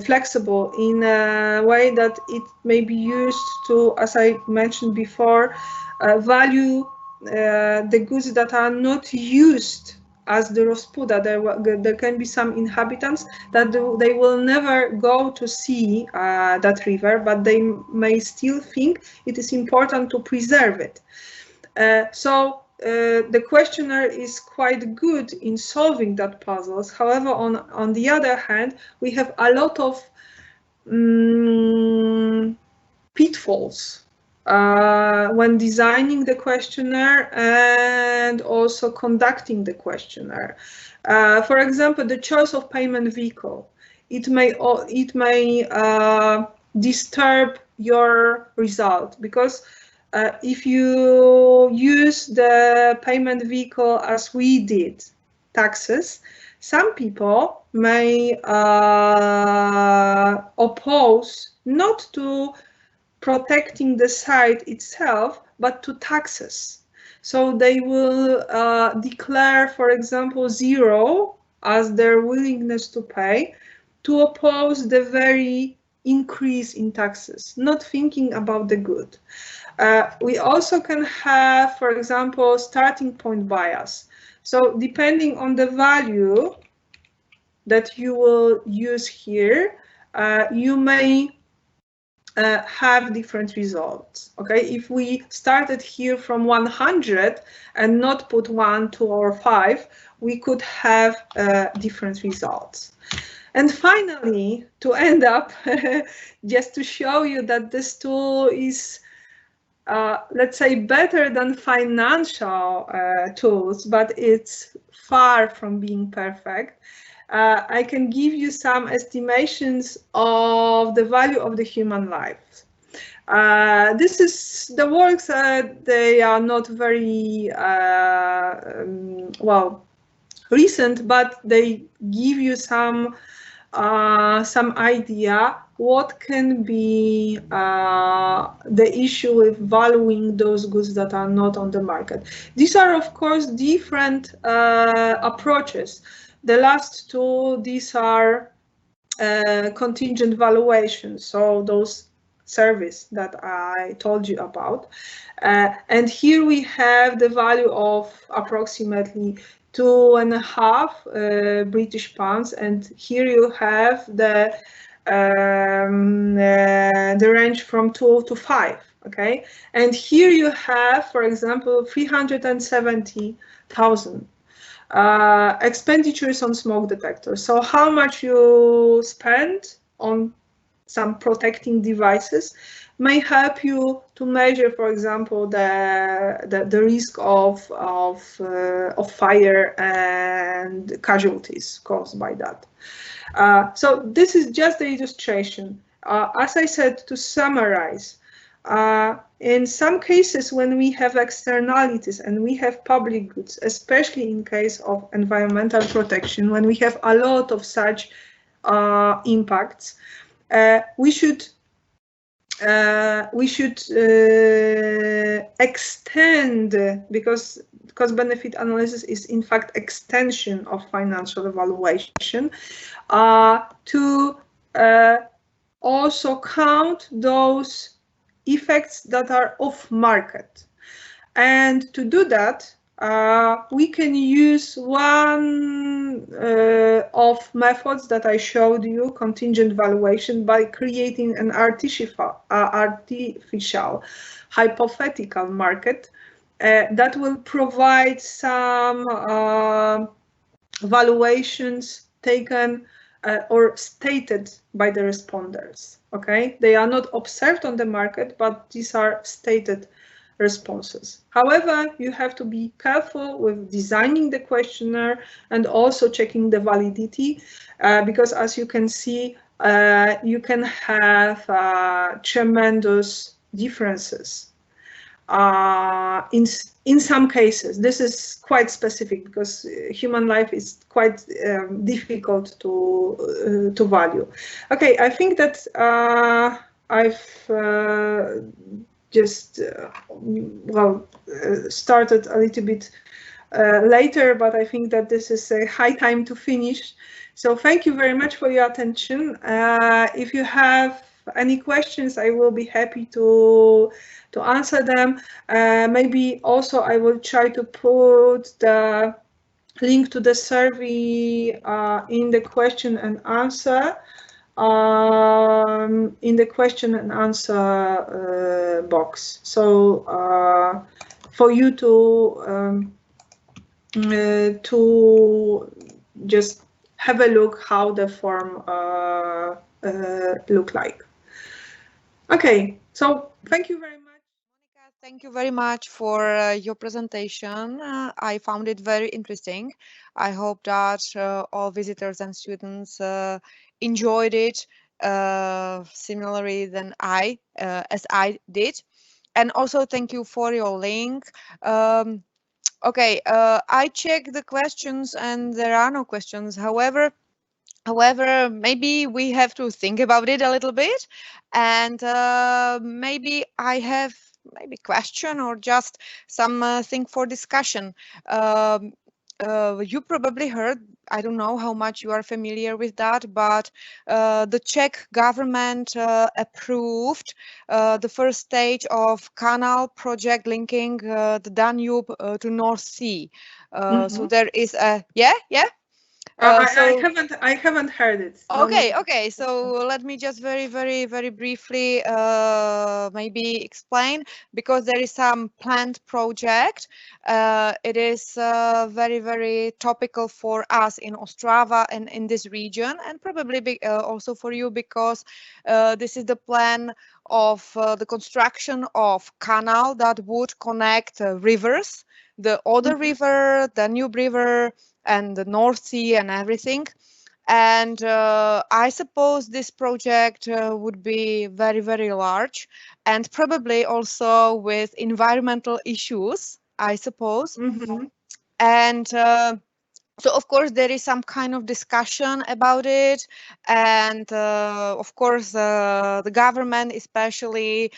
flexible in a way that it may be used to, as I mentioned before, value the goods that are not used as the Rospuda. There can be some inhabitants that they will never go to see that river, but they may still think it is important to preserve it. So the questionnaire is quite good in solving that puzzles. However, on the other hand, we have a lot of pitfalls when designing the questionnaire and also conducting the questionnaire. For example, the choice of payment vehicle. It may disturb your result, because if you use the payment vehicle as we did, taxes, some people may oppose not to protecting the site itself, but to taxes. So they will declare, for example, 0 as their willingness to pay, to oppose the very increase in taxes, not thinking about the good. We also can have, for example, starting point bias. So depending on the value that you will use here, you may have different results. Okay, if we started here from 100 and not put 1, 2, or 5, we could have different results. And finally, to end up, just to show you that this tool is, let's say, better than financial tools, but it's far from being perfect. I can give you some estimations of the value of the human life. This is the works, they are not very well recent, but they give you some idea what can be the issue with valuing those goods that are not on the market. These are, of course, different approaches. The last two, these are contingent valuations, so those surveys that I told you about. And here we have the value of approximately 2.5 British pounds, and here you have the range from 2 to 5. Okay, and here you have, for example, 370,000 expenditures on smoke detectors. So how much you spend on some protecting devices may help you to measure, for example, the risk of fire and casualties caused by that. So this is just the illustration. As I said, to summarize, in some cases when we have externalities and we have public goods, especially in case of environmental protection, when we have a lot of such impacts, we should extend, because cost-benefit analysis is in fact extension of financial evaluation, to also count those effects that are off market. And to do that, we can use one of methods that I showed you, contingent valuation, by creating an artificial hypothetical market that will provide some valuations taken or stated by the respondents. Okay, they are not observed on the market, but these are stated responses. However, you have to be careful with designing the questionnaire and also checking the validity, because as you can see, you can have tremendous differences. In some cases, this is quite specific because human life is quite difficult to value. Okay, I think that I've just started a little bit later, but I think that this is a high time to finish. So thank you very much for your attention. If you have any questions, I will be happy to answer them. Maybe also I will try to put the link to the survey in the question and answer. In the question and answer box. So for you to just have a look how the form look like. Okay, so thank you very much. Monika, thank you very much for your presentation. I found it very interesting. I hope that all visitors and students enjoyed it similarly than as I did. And also thank you for your link. Okay, I checked the questions and there are no questions. However, maybe we have to think about it a little bit, and maybe I have question or just some thing for discussion. You probably heard, I don't know how much you are familiar with that, but the Czech government approved the first stage of canal project linking the Danube to North Sea. So there is a I haven't heard it. Okay. So let me just very briefly maybe explain, because there is some planned project. It is very topical for us in Ostrava and in this region, and probably also for you, because this is the plan of the construction of canal that would connect rivers, the Oder River, the Danube River, and the North Sea and everything. And I suppose this project would be very large, and probably also with environmental issues, I suppose. And so of course there is some kind of discussion about it, and of course the government especially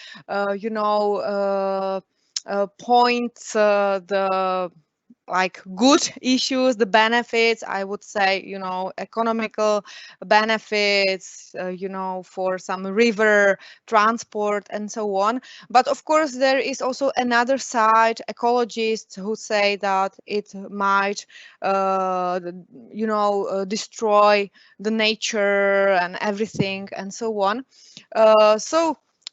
points the like good issues, the benefits, I would say, you know, economical benefits, you know, for some river transport and so on. But of course, there is also another side, ecologists who say that it might, you know, destroy the nature and everything and so on.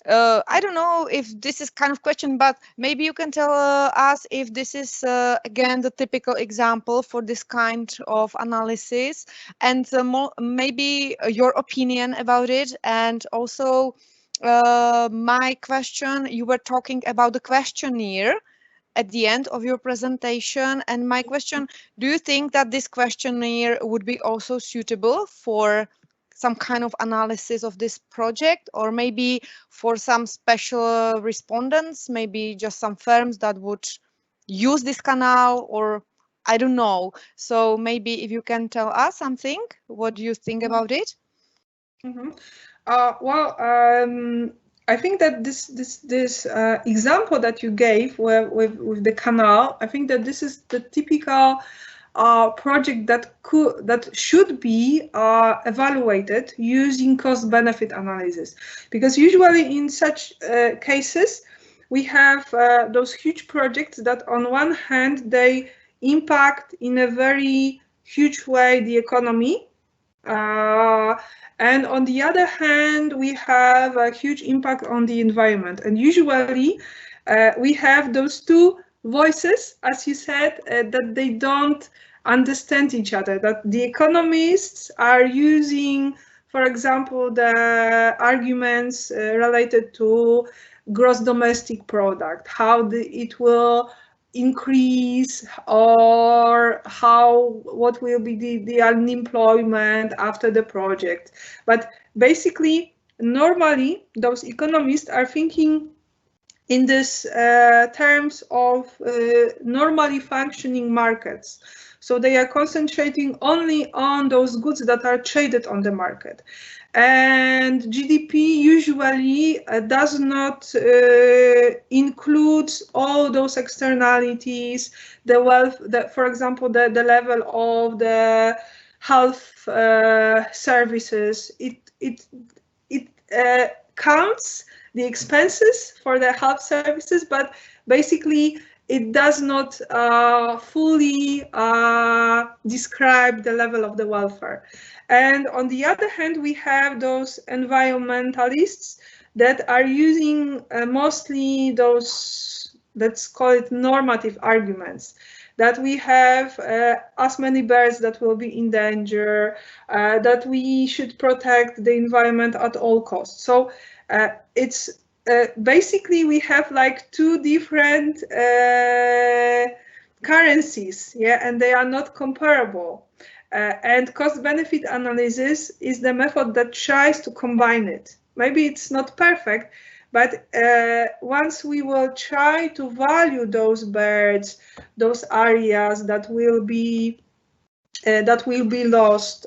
I don't know if this is kind of question, but maybe you can tell us if this is again the typical example for this kind of analysis, and maybe your opinion about it. And also my question, you were talking about the questionnaire at the end of your presentation, and my question, do you think that this questionnaire would be also suitable for some kind of analysis of this project, or maybe for some special respondents, maybe just some firms that would use this canal, or I don't know. So maybe if you can tell us something, what do you think about it? I think that this example that you gave with the canal, I think that this is the typical project that should be evaluated using cost-benefit analysis, because usually in such cases we have those huge projects that on one hand they impact in a very huge way the economy, and on the other hand we have a huge impact on the environment, and usually we have those two voices, as you said, that they don't understand each other, that the economists are using, for example, the arguments related to gross domestic product, how it will increase, or what will be the unemployment after the project. But basically, normally those economists are thinking in this terms of normally functioning markets. So they are concentrating only on those goods that are traded on the market. And GDP usually does not include all those externalities, the wealth, for example, the level of the health services. It counts the expenses for the health services, but basically it does not fully describe the level of the welfare. And on the other hand, we have those environmentalists that are using mostly those, let's call it normative arguments, that we have as many birds that will be in danger, that we should protect the environment at all costs. So it's basically we have like two different currencies, yeah, and they are not comparable. And cost-benefit analysis is the method that tries to combine it. Maybe it's not perfect, but once we will try to value those birds, those areas that will be lost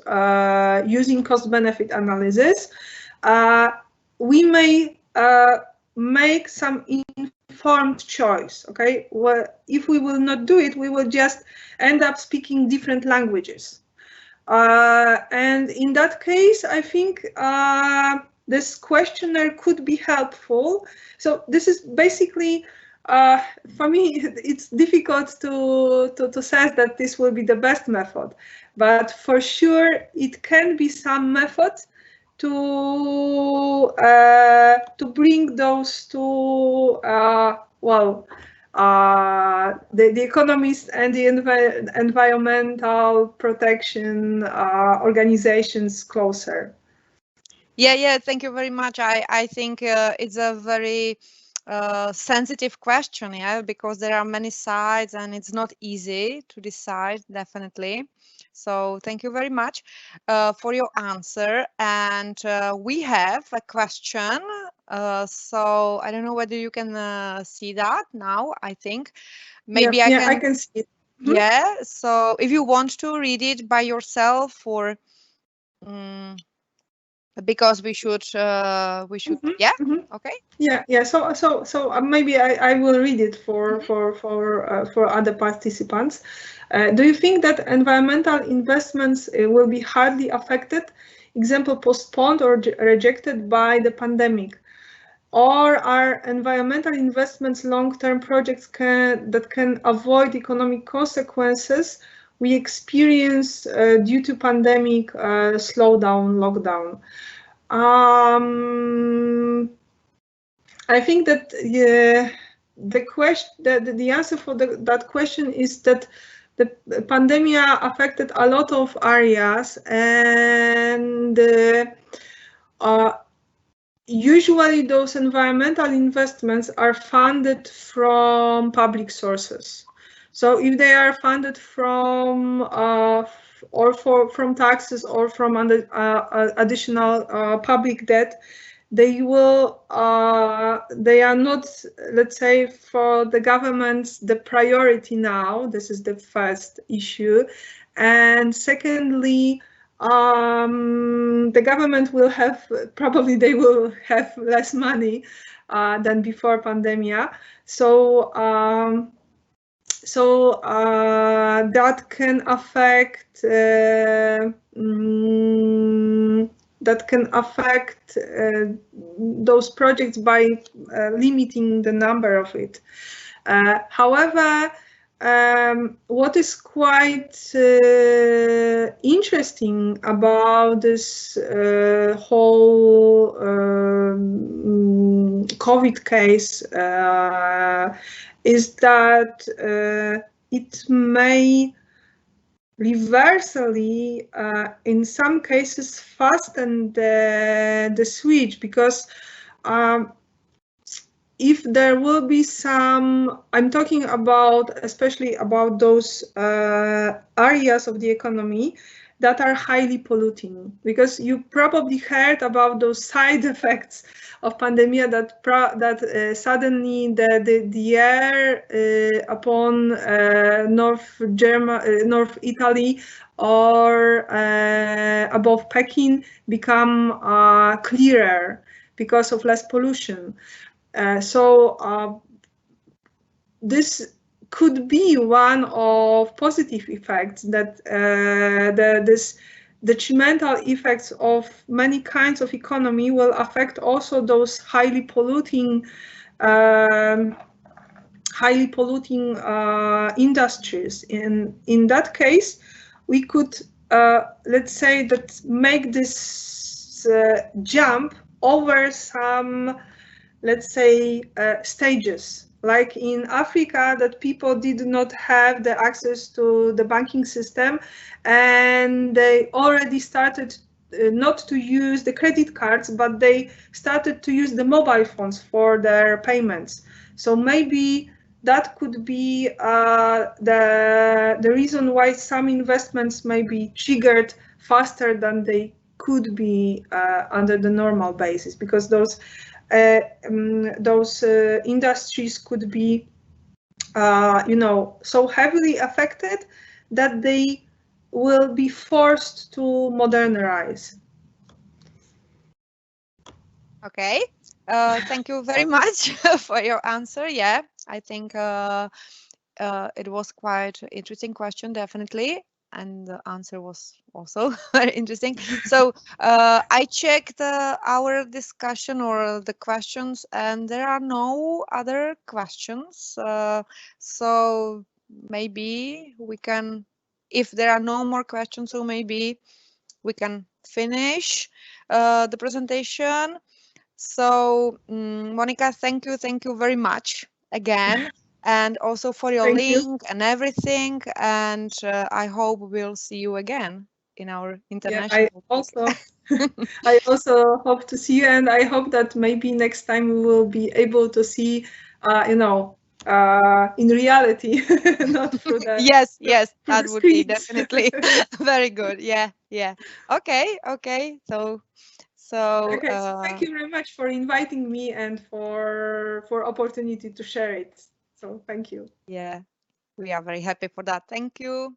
using cost-benefit analysis, we may make some informed choice. Okay, well, if we will not do it, we will just end up speaking different languages. And in that case, I think this questionnaire could be helpful. So this is basically, for me, it's difficult to say that this will be the best method, but for sure it can be some method to bring those two, the economists and the environmental protection organizations closer. Yeah, thank you very much. I think it's a very sensitive question, yeah, because there are many sides and it's not easy to decide, definitely. So thank you very much for your answer. And we have a question. So I don't know whether you can see that now, I think. Maybe I can see it. Mm-hmm. Yeah, so if you want to read it by yourself, or because we should yeah, okay. Yeah. So maybe I will read it for other participants. Do you think that environmental investments will be hardly affected, example postponed or rejected by the pandemic? Or are environmental investments long-term projects that can avoid economic consequences we experience due to pandemic, slowdown, lockdown? I think that the answer for that question is that the pandemic affected a lot of areas, and usually those environmental investments are funded from public sources. So if they are funded from from taxes or from additional public debt, they are not, let's say, for the governments the priority now. This is the first issue. And secondly, the government will have, probably they will have less money than before pandemic. So that can affect those projects by limiting the number of it. However, what is quite interesting about this whole COVID case is that it may reversely, in some cases, fasten the switch, because if there will be some, I'm talking about especially about those areas of the economy that are highly polluting, because you probably heard about those side effects of pandemic, that suddenly the air upon North Italy or above Peking become clearer because of less pollution. This could be one of positive effects, that this detrimental effects of many kinds of economy will affect also those highly polluting industries. In that case, we could let's say that make this jump over some, let's say, stages, like in Africa, that people did not have the access to the banking system, and they already started not to use the credit cards, but they started to use the mobile phones for their payments. So maybe that could be the reason why some investments may be triggered faster than they could be under the normal basis, because those industries could be, so heavily affected that they will be forced to modernize. Okay, thank you very much for your answer. Yeah, I think it was quite interesting question, definitely, and the answer was also very interesting. So I checked our discussion or the questions, and there are no other questions. So maybe we can, if there are no more questions, so maybe we can finish the presentation. So Monika, thank you very much again, and also for your link and everything. And I hope we'll see you again in our international. Yeah, I also hope to see you, and I hope that maybe next time we will be able to see, in reality, not through the yes, that would be screens. definitely very good. Yeah. Okay. So Thank you very much for inviting me and for opportunity to share it. So thank you. Yeah, we are very happy for that. Thank you.